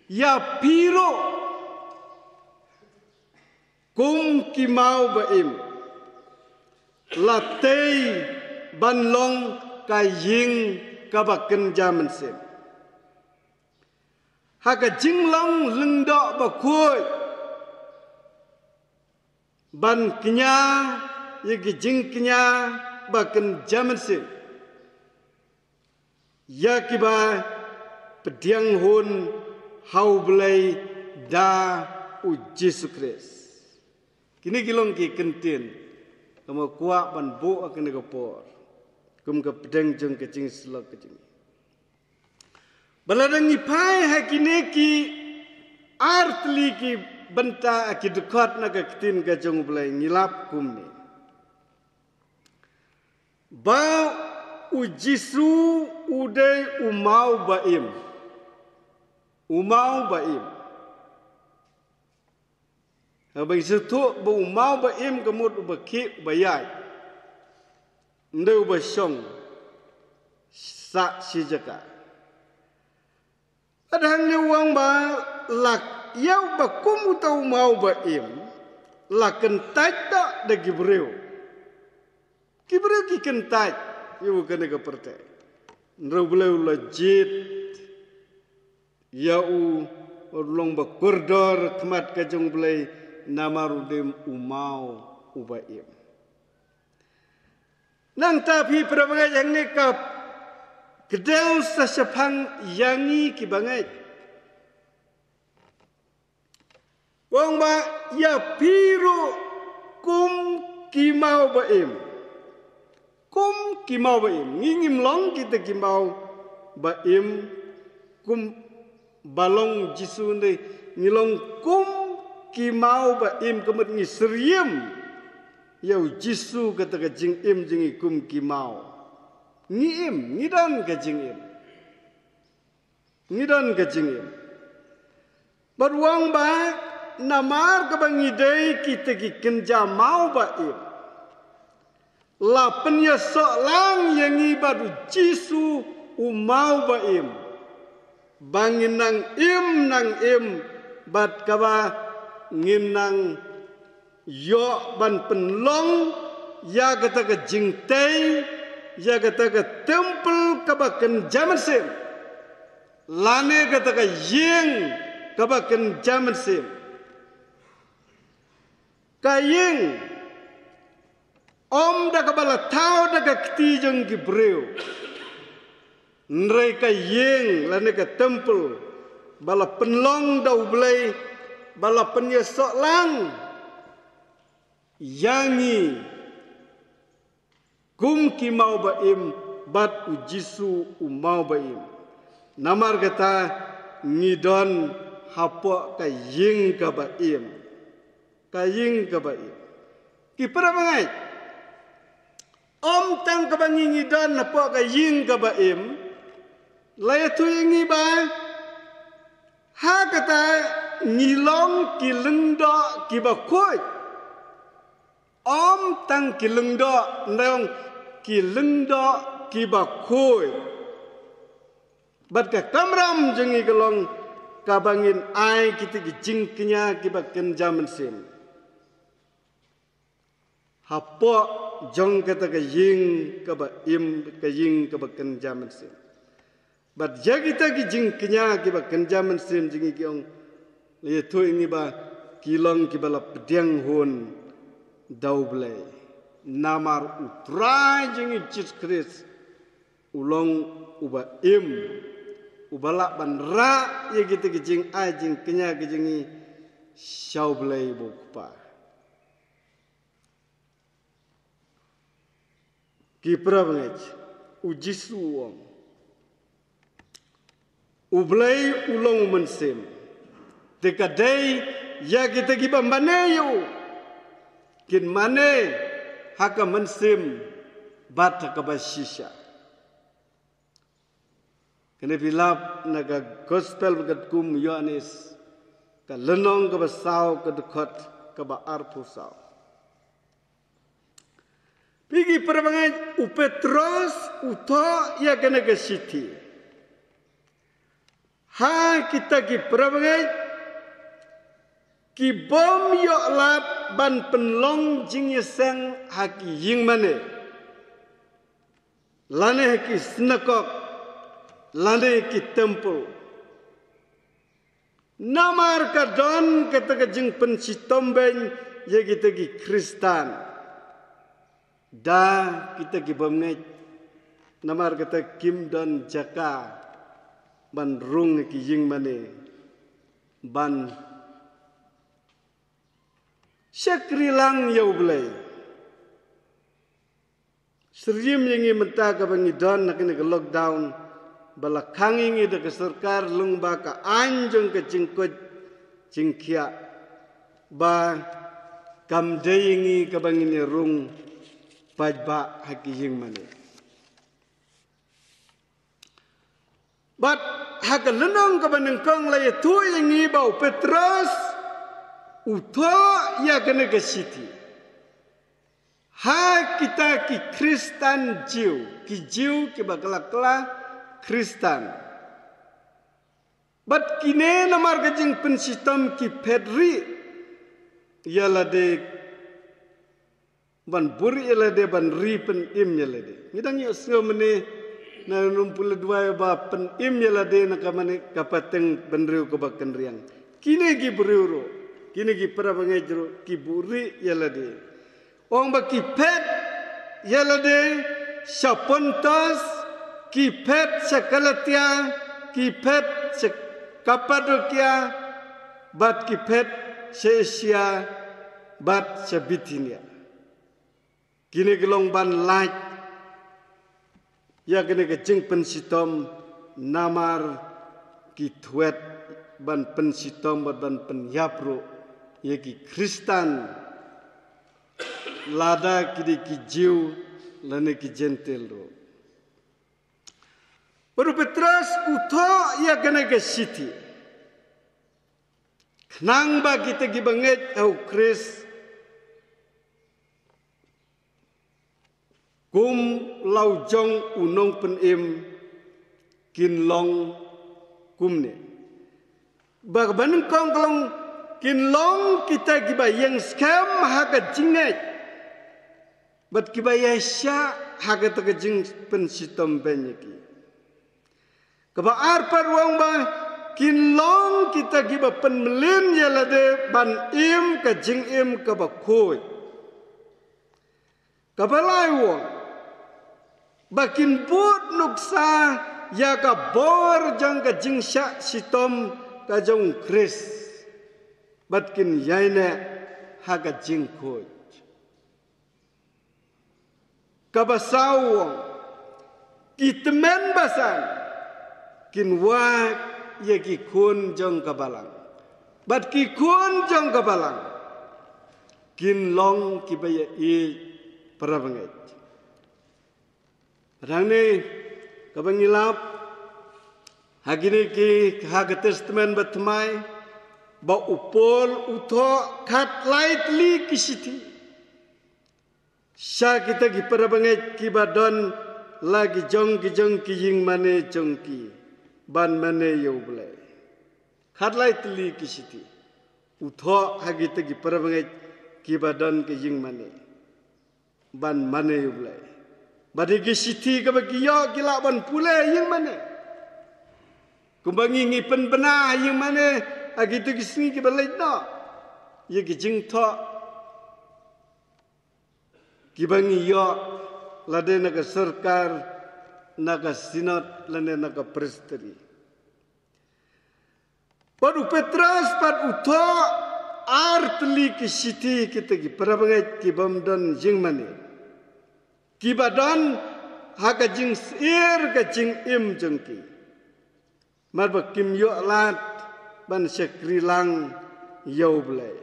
ya piro kum kimau baim latei banlong kaying kabaken jaman sim haka jinglong lengdok bakoi ban kenya yegi jing kenya baken jaman sim yakiba pediang hun hau belai da u Yesus Kristus kini gilong ki kentin kamu kuak ban bu akan negapor kum ke pedeng jeng ke jing slok ke jing baladang ipai hakine ki artli ki benta ki dekat na ke ketin ke jeng belai ngilap kum ni bau ujisu udai umau baim. Umau baim. Habang setu bu umau baim kemud ubaki bayai. Ndeu basong sak sijaka. Padahal ni uang ba lak yau bakum utau mau baim lak kentai tak de gibreu. Gibreu ki kentai yu kena kaperte. Ndeu beleu lejit yau long ba koridor kemat kajong belai namarudim umau ubaim. Nang tapi perabangay yang ni kap kedel sasapang yangi kibangay. Wang ba ya piru kum kimau baim. Kum kimau baim. Ngingim long kita kimau baim. Kum balong jisu ni ngilong kum kimau baim kemet ngisriem. Yau jisu kata kajing im jingi kum kimau. Ngi im, ngidan kajing im. Ngidan kajing im. Berwang ba namar kabangidai kita ki kenja mau ba im. Lapan ya solang yang ibadu jisu umau ba im. Bangin nang im bat kaba ngim nang yo ban penlong ya kata ke jingtai ya kata ke temple kabakan zaman sim lane kata ke ying kabakan zaman sim kaying om da kabala tau da ka ktijong gibreu nrei ka ying lane ka temple bala penlong dau blai bala penyesok lang yangi kum kimau baim bat ujisu umau baim namar kata ngidon hapo kaying ka baim ki para bangai om tang ka bangi ngidon hapo kaying ka baim laya tu ingi ba ha kata ngilong kilendo kibakoi om tang kilengdo ndong kilengdo kibakoi bat ka kamram jengi gelong kabangin ai kita kijing kenya kibaken zaman sim hapo jong kata ka ying kaba im ka ying kabaken zaman sim bat ja kita kijing kenya kibaken zaman sim jengi kiong le tu ini ba kilong kibala pediang hun daublai namar utrai jengi Yesus Kristus ulong uba im ubala banra ye kita kijing ajing kenya kijingi syaublai bukpa kipra bangaj ujisu wong ublai ulong mensim dekadai ya kita kiba maneyo kin mane haka mensim bat haka basisha. Kena bilap naga gospel bagat kum Yohanes ka lenong ka basau ka dekot ka ba arpusau. Pigi perbangai upetros uto ya kena ke siti. Ha kita ki perbangai ki bom yo lap ban penlong jing yeseng haki ying mane lane haki snakok lane ki temple namar ka don kata ka jing pensitomben ye kita ki Kristan da kita ki bom ngai namar kata kim don jaka ban rung ki ying mane ban syakrilang yau belai. Serim yang mentah ke pengidon nak kena ke lockdown, balakang ini dah ke serkar lungba ke anjung ke jengkut jengkia, ba kamdai ini ke bangini rung pajba haki yang mana. But hak lenong ka banengkang lay tu yang ibau Petrus utho ya kena ke siti. Ha kita ki Kristen Jew, ki Jew ki bakala Kristen. But kine namar kajing pensistem ki pedri ialah de ban buri ialah de ban ri pen im ialah de. Ngidang yo sio mene na numpul dua ba pen im ialah de na kamane kapateng benriu ko bakan riang. Kine ki buriuro, kine ki parabangejro ki buri ialah de. Ong ba ki pet ialah de Sapontas ki pet Sakalatia ki pet Kapadokia bat ki pet Asia bat Bitinia. Kini gelong ban light ya kini kejeng pensitom namar ki tuet ban pensitom ban penyapro ya ki Kristen lada kini ki Jew lane ki gentil ro. Baru Petrus utho ya kena ke siti. Kenang ba kita gibanget au Kris kum lau jong unong pen im kin long kumne. Ba banung kong kalong kin long kita gibayang scam haga jinget. Bat gibayang sya haga tagajing pensitom benyeki. Kaba arpa ruang ba kinlong kita giba penmelin ialah de ban im ka jing im kaba koi. Kaba lai wong bakin but nuksa ya ka bor jang ka jing syak sitom ka jong Kris. Batkin yaine ha ka jing koi. Kaba sau wong itemen basan kinwa ya ki kun jong kabalang. Bat ki kun jong kabalang. Kin long ki baya i parabangai. Padang ni kabangilap hagini ki hag testament batmai ba upol utho khat lightly kisiti. Sya kita ki parabangai ki badon lagi jong ki ying mane jong ki. Ban mane yau belai. Khatlai tili kisiti. Utho hagi tegi parabangai kibadan ke ying mane. Ban mane yau belai. Badi kisiti ke bagi yo gila ban pule ying mane. Kumbangi ngipen benah ying mane. Hagi tegi singi ke balai no. Ye ki jing tho. Kibangi yo lade naga sarkar naga sinat lane naga presteri. Padu Petrus pad utho artli ki siti kita ki parabangai ki bamdan jing mane. Ki badan haga jing sir ka jing im jengki. Marba kim yo lat ban sekrilang yau belai.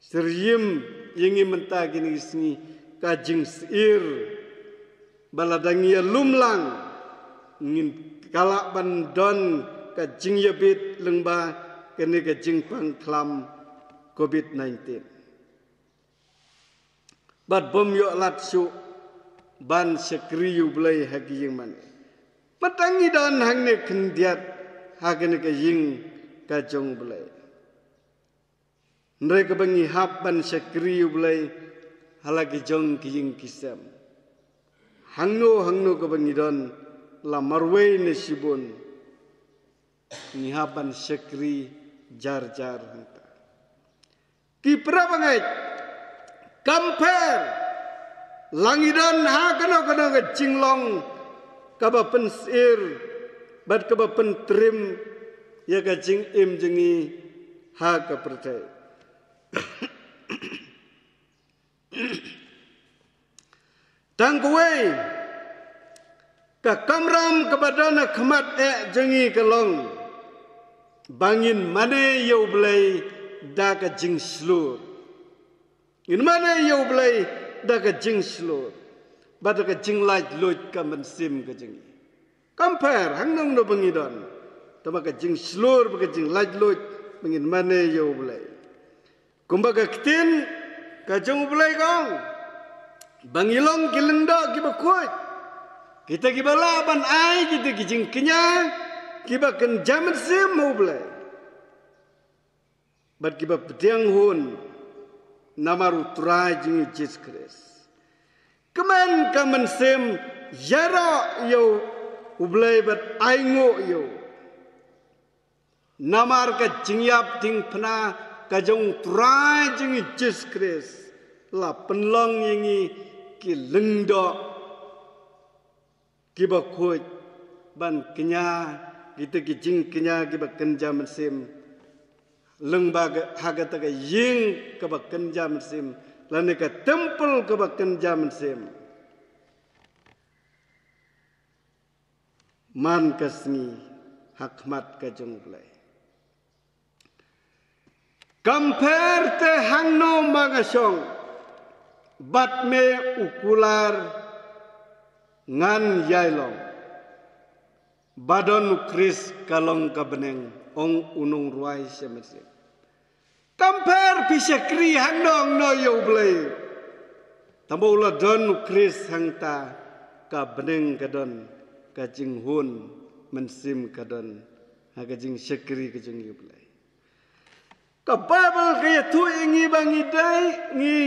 Seriem yengi mentah gini sini ka jing sir baladangia lumlang ngin kalak bandon ka jing yabit lengba kene ka jing pangklam COVID-19. Bad bom yo lat su ban sekriyu belai hagi yang mana. Matangi don hangne kendiat hagene ka ying ka jong belai. Mereka bangi hap ban sekriyu belai halagi jong ki ying kisam. Hangno ke bangidon la marway ne sibon nihaban sekri jar hanta ki prabangai compare langidon ha kano ke jinglong kaba pensir bat kaba pentrim ya ka jing im jengi ha ka pertai Tangkuai ka kamram kepada nak khamat jengi kelong bangin mane yau belai da ka jing slur in mane yau belai da ka jing slur bad ka jing lait loit ka mensim ka jengi Compare hang nong no bangidon. Tama ka jing slur ba jing lajlut bangin mane yo blai. Kumbaga ketin ka jong blai kong. Bangilong kilenda kiba kuat. Kita kiba laban ai kita kijing kenya kiba ken jaman sim mau blai. Bat kiba pediang hun namaru trai jing Jesus Christ. Keman kaman sim yara yo ublay bat aingo yo. Namar ka jingyap ting pna ka jong trai jing Jesus Christ. La penlong yingi ki lengdo kiba kuat ban kenya kita ki jing kenya kiba kenja mesim. Lengbaga haga taga ying ke bakken jam sim lane ka tempel ke bakken jam sim man kasni hakmat ka jongblai compare te hangno magasong bat me ukular ngan yailong badon kris kalong kabeneng ong unung ruai semesim. Compare pisyakri handong no yo blay. Tambo la don kris hangta ka beneng kadon ka jing hun mensim kadon ha ka jing syakri ka jing yo blay. Ka babel kaya tu ingi bangi dai ngi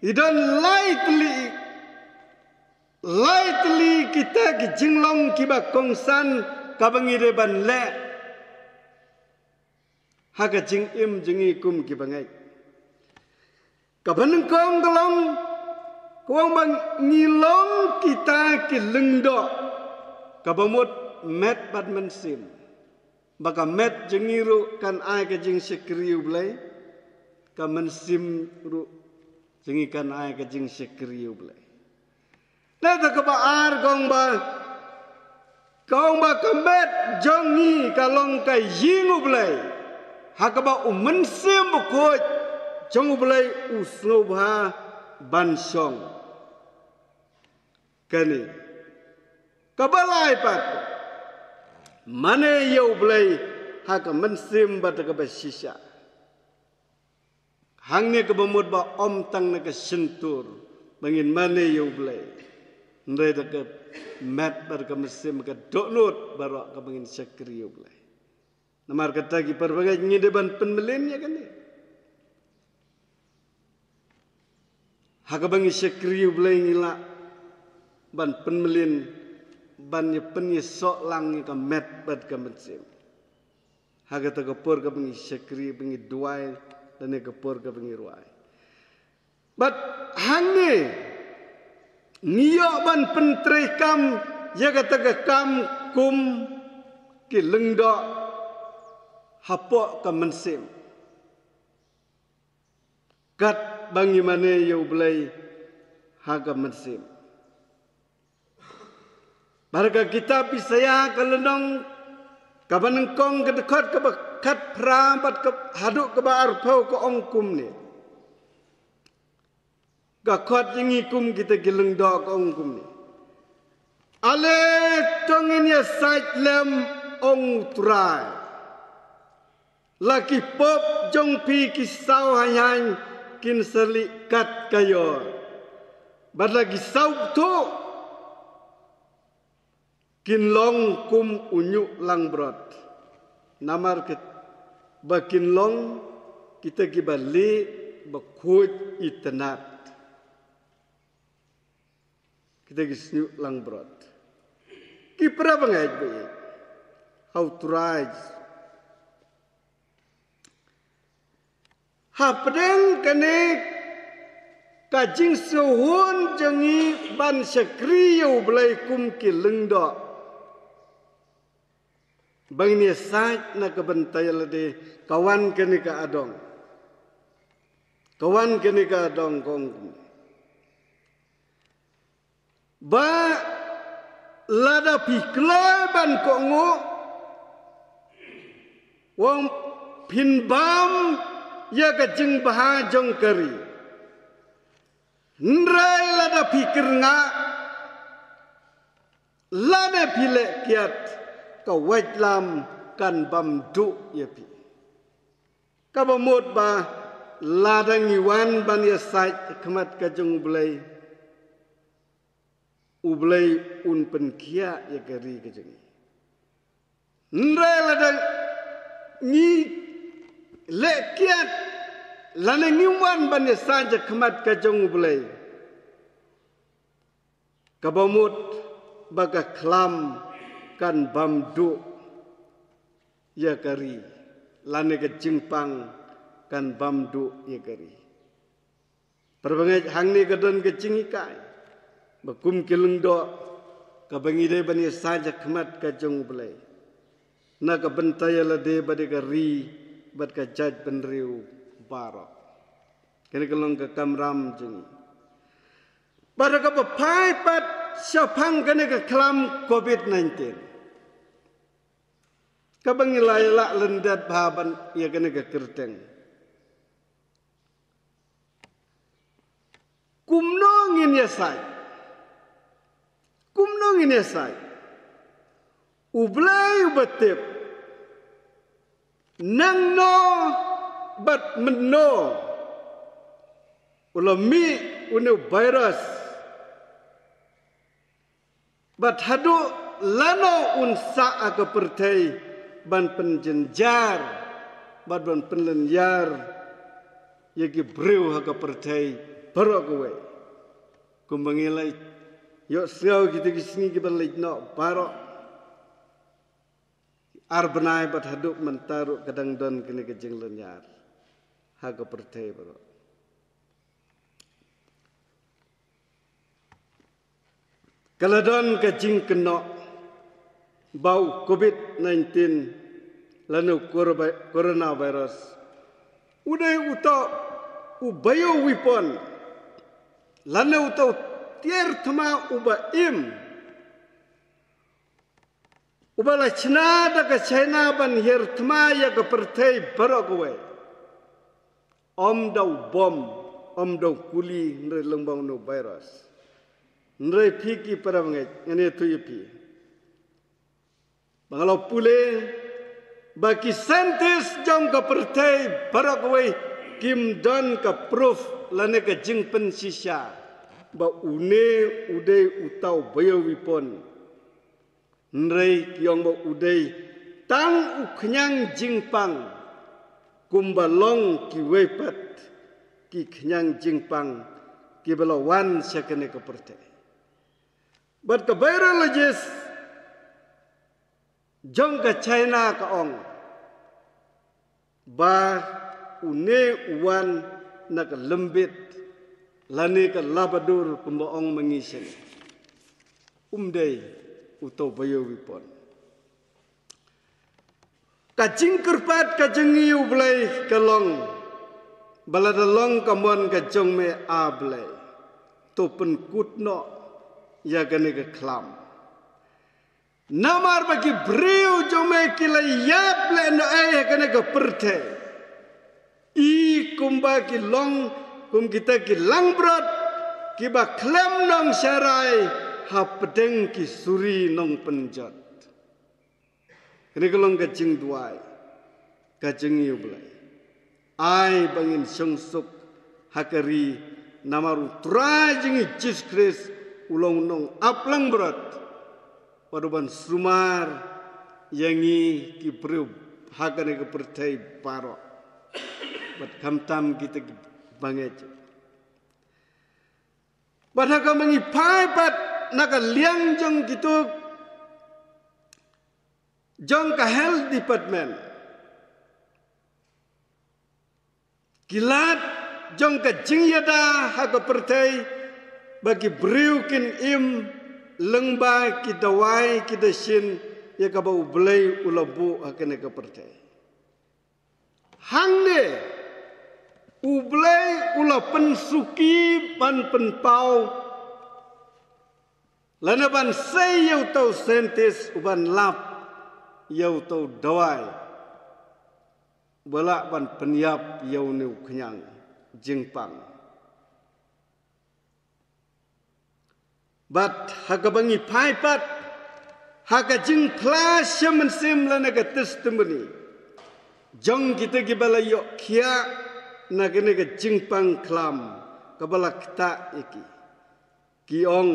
idon lightly kita ki jinglong kiba kongsan ka bangi de ban le haga jing im jingi kum ki bangai kaban kong galong kong bang ngilong kita ki lengdo kabamut met bad mensim baka met jingi ru kan ai ka jing sekriu blai ka mensim ru jingi kan ai ka jing sekriu blai na ta ka ba ar kong ba kemet jongi kalong ka yingu blai hakaba umensim bukut jong belai usnobha bansong kani kabalai pat mane yo belai haka mensim bat ka basisha hangne ka bamut ba om tang na ka sentur bangin mane yo belai ndai ta ka mat bar ka mensim ka donut barok ka bangin sakri yo belai namar kata ki perbagai ngideban penmelinnya kan ni. Hakabangi sekriu belai ngila ban penmelin ban ye penye sok lang ka met bad ka mensim. Hakata ka por ka bangi sekri bangi duai dan ka por ka bangi ruai. But hangne niyo ban pentrei kam ya kata ka kam kum ki lengdo hapok ka mensim kat bangi mane yo belai haga mensim baraka kita pisaya kalenong kaban kong ke dekat ke kat prabat ke haduk ke bar pau ke ongkum ni ka khot jingi kum kita gileng do ke ongkum ni ale tongin ya sait lem ong trai laki pop jong pi kisau hanyang kin selikat kayo. Bad lagi sau tu kin long kum unyu lang brot. Namar ket bakin long kita kibali bakut itenat. Kita gisnyu lang brot. Kipra bangai bayi. How to rise. Hapdeng kene kajing suhun jangi ban sekriu belai kum ki lengdo. Bang ni sait na kebentai lade kawan kene ka adong. Kawan kene ka adong kong. Ba lada piklai ban kongo. Wong pinbam ya kajing bahajong kari. Nrai lada pikir nga lane pile kiat ka wajlam kan bamdu ya pi ka bamut ba ladang iwan ban ya sait kemat ka jung blai ublai un penkia ya gari ka jung nre ladang ni le kiat lane ngiwan ban ya saja kemat ka jung blai ka bamut baga klam kan bamdu ya kari lane ke jingpang kan bamdu ya kari perbangai hangni kedon ke jingikai bakum kilungdo ka bangide bani saja khmat ka jong belai na ka bentaya lade bade kari bad ka jaj benriu baro kene kelong ka kamram jingi pada ka papai pat siapang kene ke kelam COVID-19. Kabangilai la lendat bahaban ia kene ke kerteng. Kumnongin ya sai. Kumnongin ya sai. Ublay ubatip. Nang no bat menno. Ulami unu virus. Bat hadu lano unsa aga pertai ban penjenjar bat ban penlenyar yagi breu aga pertai barok kowe kumbangilai yo siau kita kisini kita no barok arbenai bat hadu mentaru kadang don kene kejeng lenyar aga pertai barok kaladon kajing kena bau COVID-19 lanu coronavirus. Udai utau ubayo wipon lanu utau tiar thama uba im ubala China daga China ban hier thama ya ka perthai barokwe om dau bom om dau kuli ndre lengbang no virus. Nrai piki para mengai, ini tu ipi. Bangalau pule, bagi saintis jong ka pertai barakawai kim don ka proof lane ka jing pensisya ba une udai utau bayo wipon. Nrai kiong ba udai tang uknyang jingpang kumbalong ki wepat ki knyang jingpang ki belawan syakane ka pertai. But the virologist jong ka China ka ong ba une uwan nak lembit lani ka labadur kumbaong mangisen umday utau bayo wipon ka jingkerpat ka jengi ublay kalong baladalong kamon ka jong me ablay to pen kutno ya gane ke klam namar bagi breu jome kila yap le no ay gane ke perte i kumba ki long kum kita ki langbrot ki ba klem nong sarai ha pedeng ki suri nong penjat kene kelong ka jing duai ka jing yu blai ai bangin sengsuk hakari namaru tra jing Jesus Christ ulong nong aplang berat paduban sumar yangi ki breu hagane ke pertai paro bat kamtam kita banget badhaga mangi pai pat naga liang jong gitu jong ka health department kilat jong ka jingyada haga pertai bagi breukin im lengba ki dawai ki dasin ya ka bau blai ulabu akene ka pertai hangde ublai ula pensuki ban penpau lana ban sei yau tau sentis uban lap yau tau dawai balak ban penyap yau neu kenyang jingpang Bat hagabangi paipat haka jing plas shaman sim lana ka testimony jong kita gibala yok kia nagane ka jing pang klam kabala kita iki kiong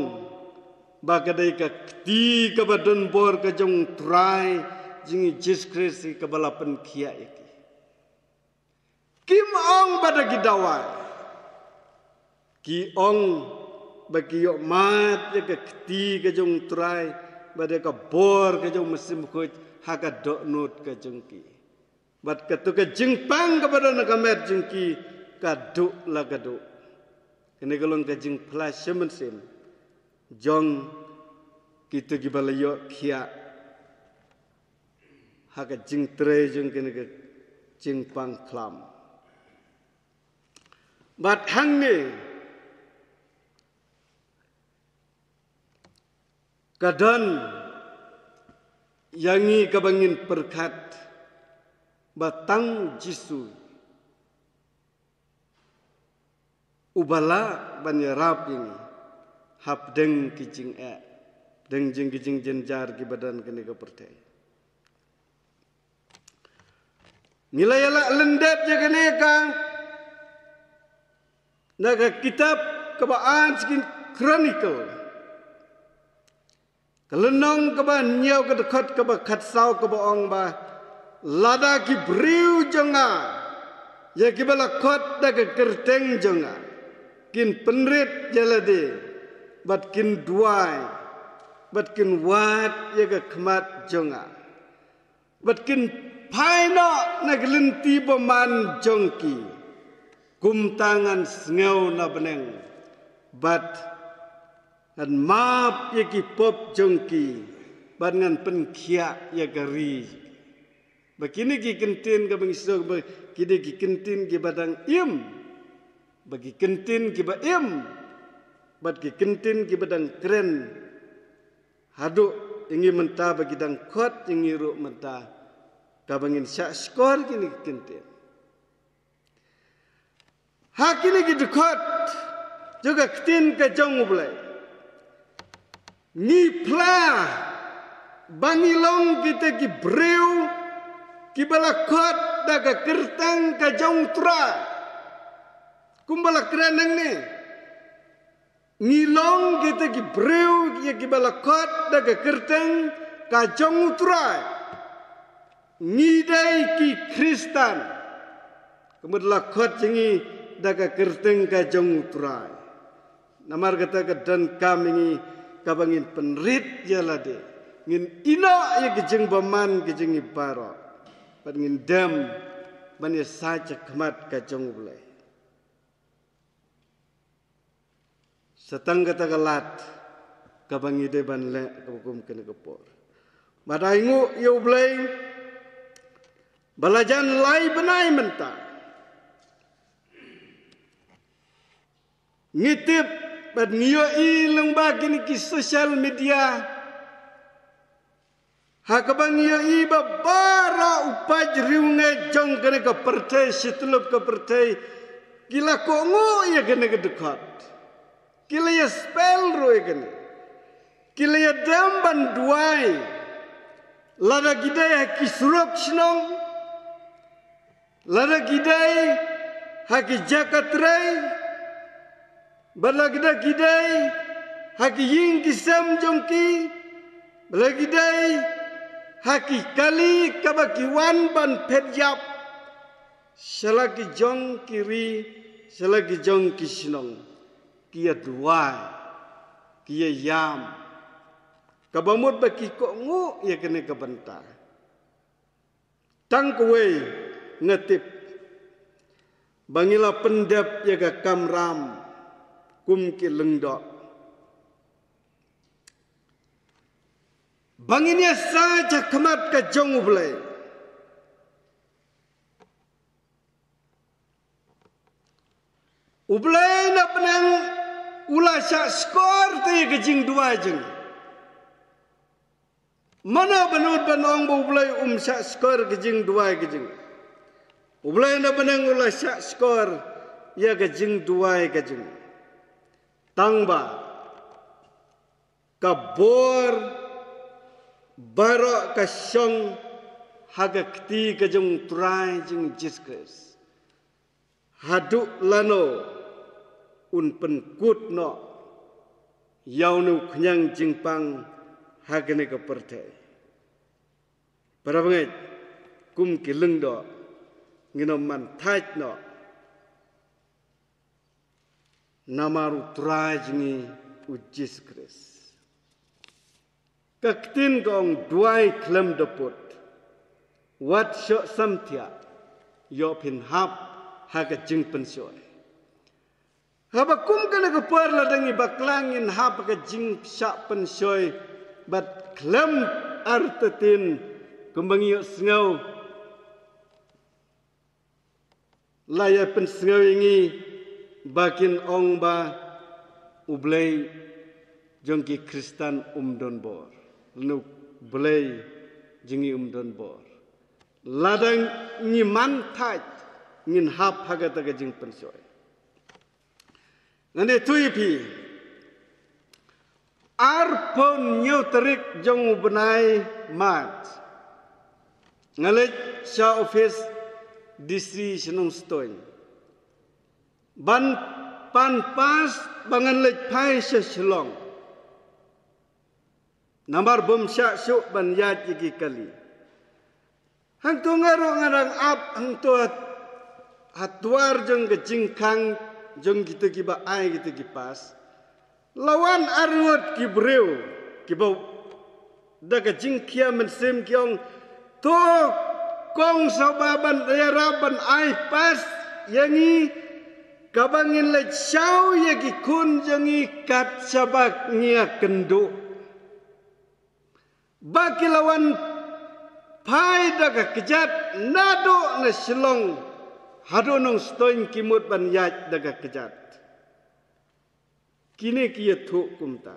bagadai ka kti kabadon bor ka jong try jing Jesus Christ kabala pen kia iki kim ong bada gidawai kiong bagi yok mat ya ka kti ka jong try bada ka bor ka jong mesim khoj haka dok not ka jengki bat ka tu ka jingpang ka bada na ka met jengki ka duk la ka duk kene galong ka jing plas shaman sim jong kita gibala yok kia haka jing tre jong kene ka jingpang klam bat hang ni kadan yangi kabangin perkat batang jisu ubala banyarap ini hap deng kijing deng jing kijing jenjar ki badan kene ka pertai nilai ala lendet je kene ka naga kitab kebaan sekin chronicle kelenong keba nyau ke dekat keba khatsau keba ong ba lada ki briu jonga ya ki bala khot da ke kerteng jonga kin penrit jalade bat kin duai bat kin wat ya ke khmat jonga bat kin phaino na gelenti boman jongki kum tangan sngeu na beneng bat dan maaf ya ki pop jongki bangan penkia ya gari begini ki kentin ka bangso kide ki kentin ki badang im bagi kentin ki ba im bad ki kentin ki badang keren hadu ingi menta bagi dang khot ingi ru menta ka bangin syak skor kini ki kentin hakini ki dekhot juga kentin ka jong ulai ni pla bangilong kita ki breu ki balakot daga kertang ka jong tra kumbala kranang ni ngilong kita ki breu ki balakot daga kertang ka jong tra ngidai ki Kristen kemudian lakot jingi daga kertang ka jong tra namar kata ka dan kami kabangin penrit jalade ngin ina ya gejeng baman gejeng ibaro pat ngin dam bani saja khamat ka jong ulai satang kata galat kabangi de ban le hukum kene kepor badaingu ya ulai balajan lai benai menta ngitip bat ngiyo ilung bagi ni ki social media hakabang ngiyo iba bara upaj riunge jong kene ka pertai situlup ka pertai kila ko ngo ya kene ka dekat kila ya spell ro ya kene kila ya damban duai lada gidai ki surup sinong lada gidai haki jakat rai balagda gidai haki ying kisam jongki balagidai haki kali kabaki wan ban pedjap selagi jong kiri selagi jong kisnong kia duai kia yam kabamut baki ko ngu ya kene kabanta tang kowe ngetip bangila pendap ya ka kamram kum ki lengdok banginya saja kemat ke jong ulai ublai na penang ulah syak skor te ke jing dua jeng mana benut banong bu ublai syak skor ke jing dua ke jing ublai na penang ulah syak skor ya ke jing dua ke jing tangba kabor barok ka syong haga kti ka jong trai jeng Jesus haduk lano un penkut no yau nu knyang jingpang hagane ka pertai para bangai kum ki leng do ngino man thaj no namaru trai jingi u Jesus Christ kaktin gong duai klem deput wat syok samtia yo pin hap haga jing pensoy haba kum kana ka par la dangi baklangin hap ka jing syak pensoy bat klem artatin kumbangi yo sngau laya pen sngau ingi bakin ong ba ublay jongki Kristan don bor nu blay jingi don bor ladang ni mantaj ngin hap haga taga jing pensoy ngane tuipi arpon nyutrik jong benai mat ngalet sha office distri senung stoin ban pan pas bangan lek pai selong nambar bom syak syuk ban yat iki kali hang tu ngaro ngarang ap hang tu hatwar jeng ke jingkang jeng kita kiba ai kita kipas lawan arut ki breu kiba daga jingkia mensem kiong to kong sababan raban ai pas yangi kabangin le chau yagi kun jangi kat sabak ngia kendo baki lawan pai daga kejat nado na silong hado nong stoin kimut ban yat daga kejat kini kia thuk kumta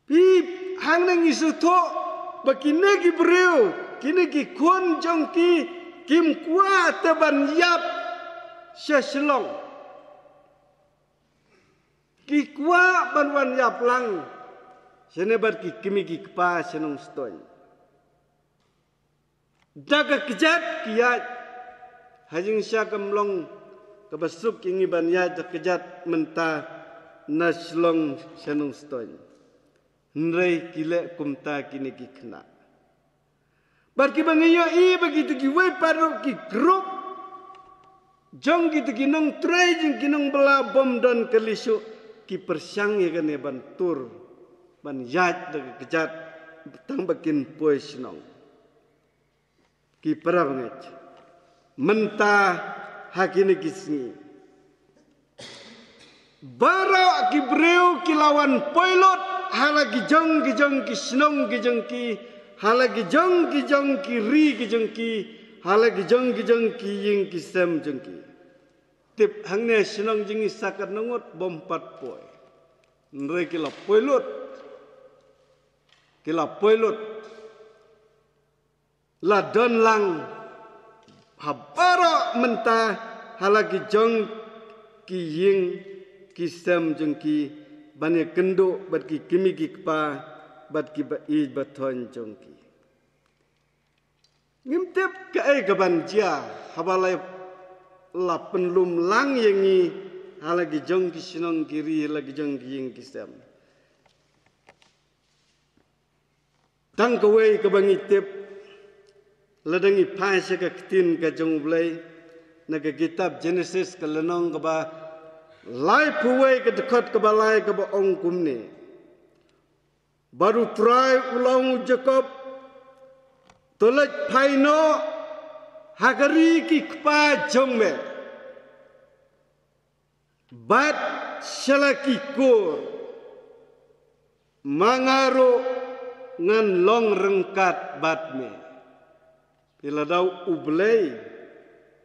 pip hang nang isu thuk baki negi breu kini ki kun jong ki kim kwa taban yap silong ki kwa ban wan yap lang senebat ki kimi ki kpa senong stoin daga kejat kiat hajing syakam long kabasuk ingi ban ya kejat menta naslong senong stoin nrei kile kumta kini ki kena bar ki bangiyo i begitu ki we paru ki grup jong gitu ki nong trai jing ki nong bela bom dan kelisu ki persyang ya kene bantur ban yat daga kejat tang bakin pois nong ki parabanget menta hakini kisni bara ki breu ki lawan pilot halagi jong ki snong ki halagi jong ki ri ki halagi jong ki ying ki sem jong ki tip hangne snong jingi sakat nongot bom pat poi nre ki la pilot la don lang habara menta halagi jong ki ying ki sem jong ki bane kendo bat ki kimi ki kpa bat ki ba i bathon jong ki ngimtep ka ai gaban dia habalai la penlum lang yangi halagi jong ki sinong kiri halagi jong ki ying ki sem tang kawai ka bangitep ladangi paisa ka ktin ka jong blai naga kitab Genesis ka lanong ka ba lai puwai ka dekat ka balai ka ba ong kumne baru try ulang Jacob tolak paino hagari ki kpa jong me bat shalaki kur mangaro ngan long rengkat bat me bila dau ublay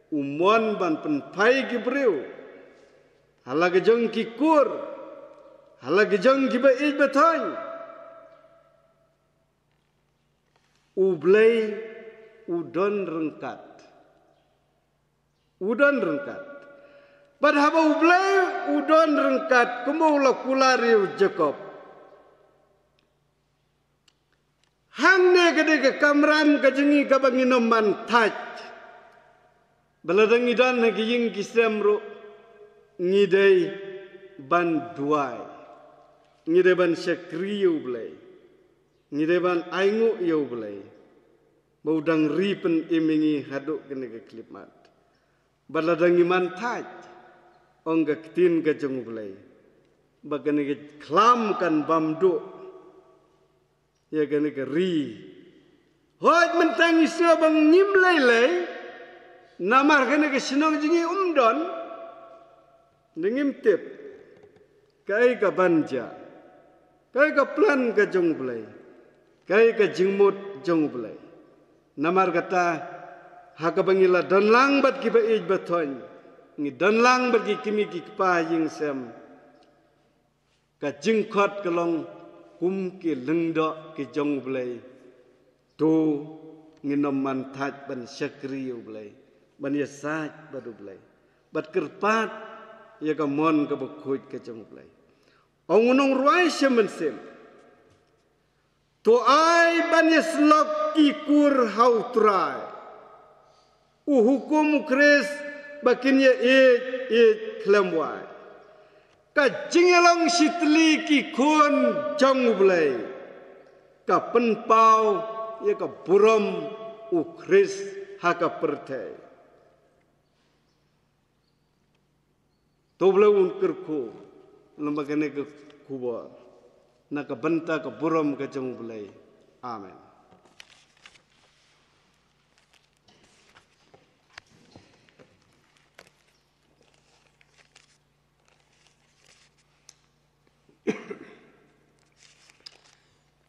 umon ban penpai gibreu halagi jong ki kur halagi jong ki ba ij bethon ublay udon rengkat pada haba ublay udon rengkat kumula kulari Jacob hang ne gede ke kamram ke jengi ke banginom mantaj baladang idan ne giying kisemro ngidei ban duai ngidei ban syakriyu blai ngidei ban aingu yu blai baudang ripen imingi haduk kene ke klipmat baladang iman taj ongga ketin ke jeng blai bagane ke klam kan bamdu ya gane ke ri hoj mentang isu bang nyimlai lei namar gane ke sinong jingi umdon dengim tip kai ka banja kai ka plan ka jong blai kai ka jingmut jong blai namar kata haka bangila danlang bat ki ba ej baton ngi danlang bat ki kimi ki pa jing sem ka jingkhot kalong kum ki lengdo ki jong blai tu nginom mantaj ban syakriu blai ban yasaj badu blai bat kerpat ya ka mon ka bukhuj ka jong blai ong unong ruai sem tu ai ban yaslok ki kur hau trai hukum kris bakin ye klemwai ka jingelong sitli ki khun jong blai ka penpau ye ka burom ukris haka pertai to blai un kerku lembagane ke kubur nak benta ke burom ke jong blai amen.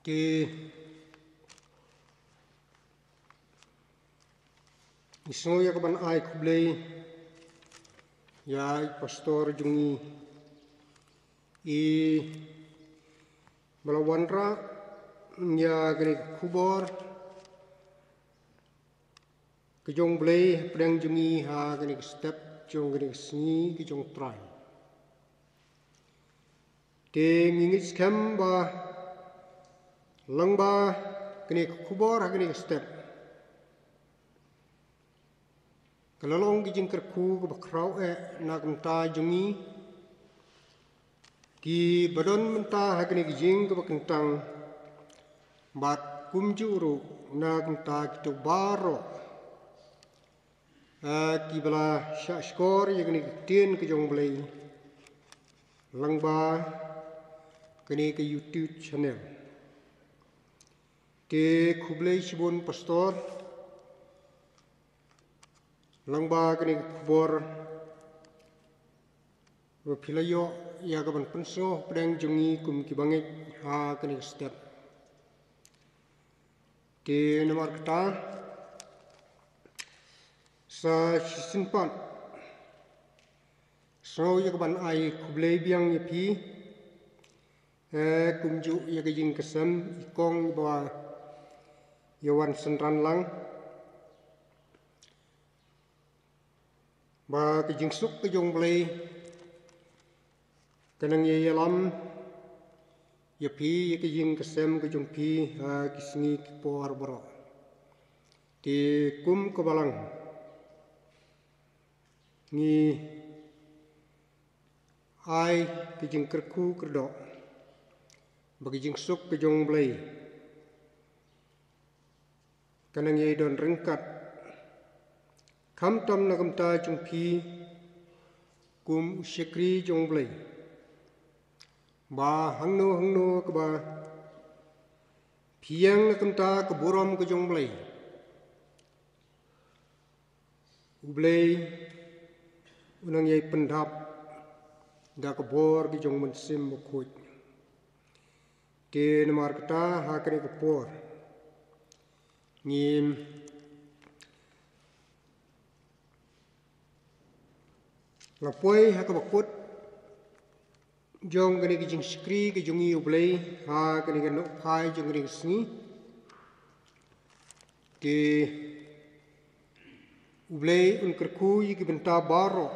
Ke isno ya kaban ai kublai ya pastor jungi Malawanra ya gani kubor kejong blai pedang jungi ha gani step jong gani sni kejong try te ngingit scam ba langba gani kubor ha gani step kalalong kijing kerku ke bakrau nagamta jungi ki badon menta ha gani kijing ke bakentang bat kumjuru nagamta kitu baro ki bala skor ya gani tien ke jong blai langba gani ke YouTube channel ke kublai sibun pastor langba kini kubor wapilayo ya kaban penso pedang jungi kum kibangit ha kini step ke nomor kata sa simpan so ya kaban ai kublai biang yapi kumju ya kajing kesem ikong bawa yawan senran lang ba kajing suk kajong blai kanang yalam yapi ya kajing kesem kajong pi kisngi kipor baro ti kum kabalang ni ai kajing kerku kerdo bagi jing suk kajong blai kanang yai don rengkat kam tam nagam ta jung pi kum syakri jong blai ba hangno ke ba piang nagam ta ke borom ke jong blai ublai unang yai pendap da ke bor ke jong mensim mukut ke namar kata hakri ke por ngim lapoi ha ka bakut jong gani kijing skri ke jongi ublai ha gani gano phai jong gani sni ke ublai un kerku yi ki benta baro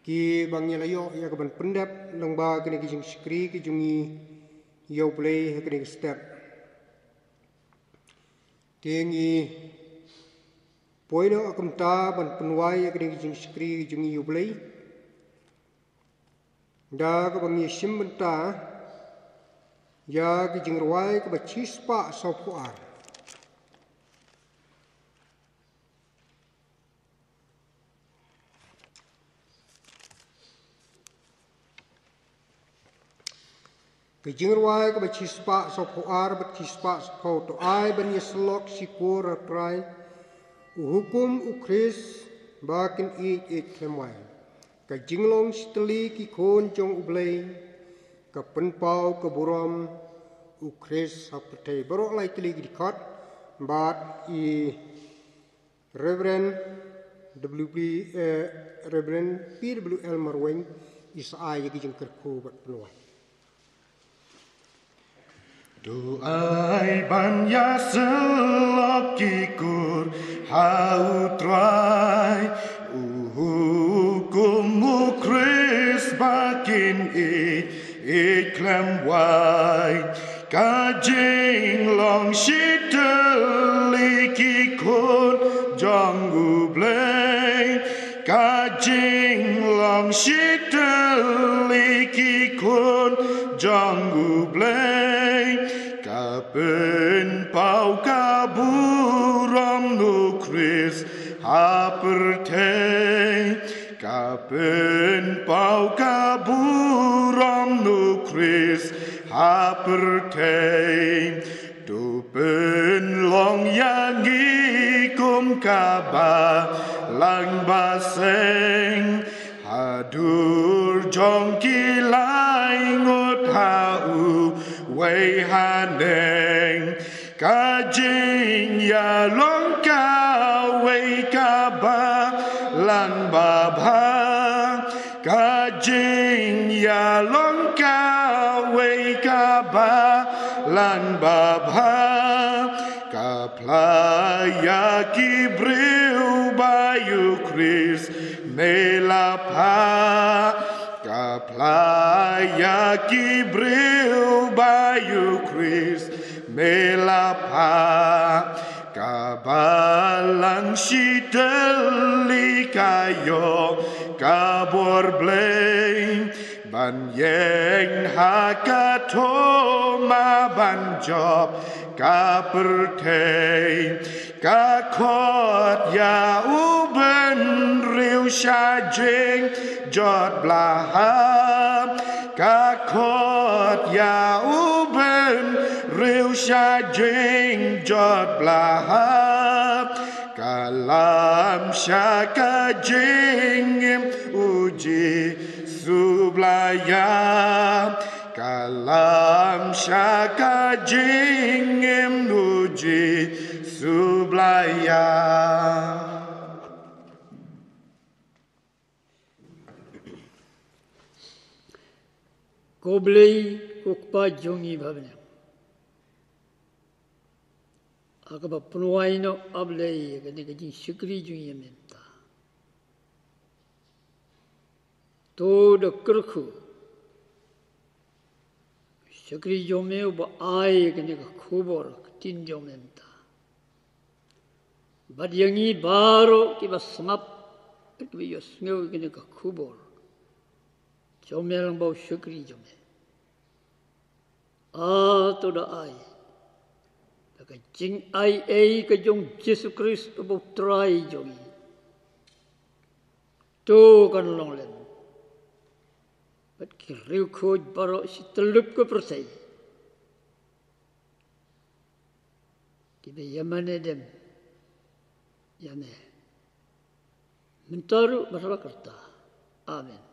ki bangyalayo ya ka ban pendap langba gani kijing skri ke jongi yo ublai ha gani step Tiengi poino akamta ban penuai ageng jing skri jing yublei. Da ka bangi simbenta ya ki jing ruai ka bachispa sopuar. Kejingruai ke bachispa sopuar bachispa sopo to ai ban yeslok sikur atrai uhukum ukris bakin ik kemai. Kejinglong steli ki kon jong ublei ke penpau ke buram ukris sapete berok lai teli dikat bat I Reverend Reverend PWL Marweng isai ki jeng kerku bat penuai. Doai ban ya selakikur hautrai uhukum ukris bakin iklam wai kajing long shiteli kikun jong ublei kajing long shiteli kikun jong ublei kapen pau kaburam nu Chris haperte kapen pau kaburam nu Chris haperte tupen long yang ikum kaba lang baseng hadur jong kilai ngot hau wei haneng kajing ya long ka wei ka ba lang ba ba kajing ya long ka wei ka ba lang ba ba ka playa ki breu bayu Chris melapa ka playa ki breu bayu Chris melapa ka balang shiteli kayo ka borblei ban yeng hakatoma ban job ka pertei ka khot ya uben riu shajing jot blahab ka khot ya uben riu shajing jot blahab kalam shaka jingim uji sublaya kalam shaka jingim uji sublaya. Koblei kukpa jongi bhavne. Akaba punuaino ablei kani kajin shikri jongi memta. To the kurku. Shikri jome uba ai kani ka kubor tin jomenta. Bad yangi baro kiba smap kiba yosngeu kani ka kubor. Jome lang bau shukri jome. To da ai. Daga jing ai ka jong Jesus Christ bau try jongi. To kan long lem. Bat ki riu khoj baro si telup ko persai. Ki be yamane dem. Yame. Mentaru masalah kerta. Amen.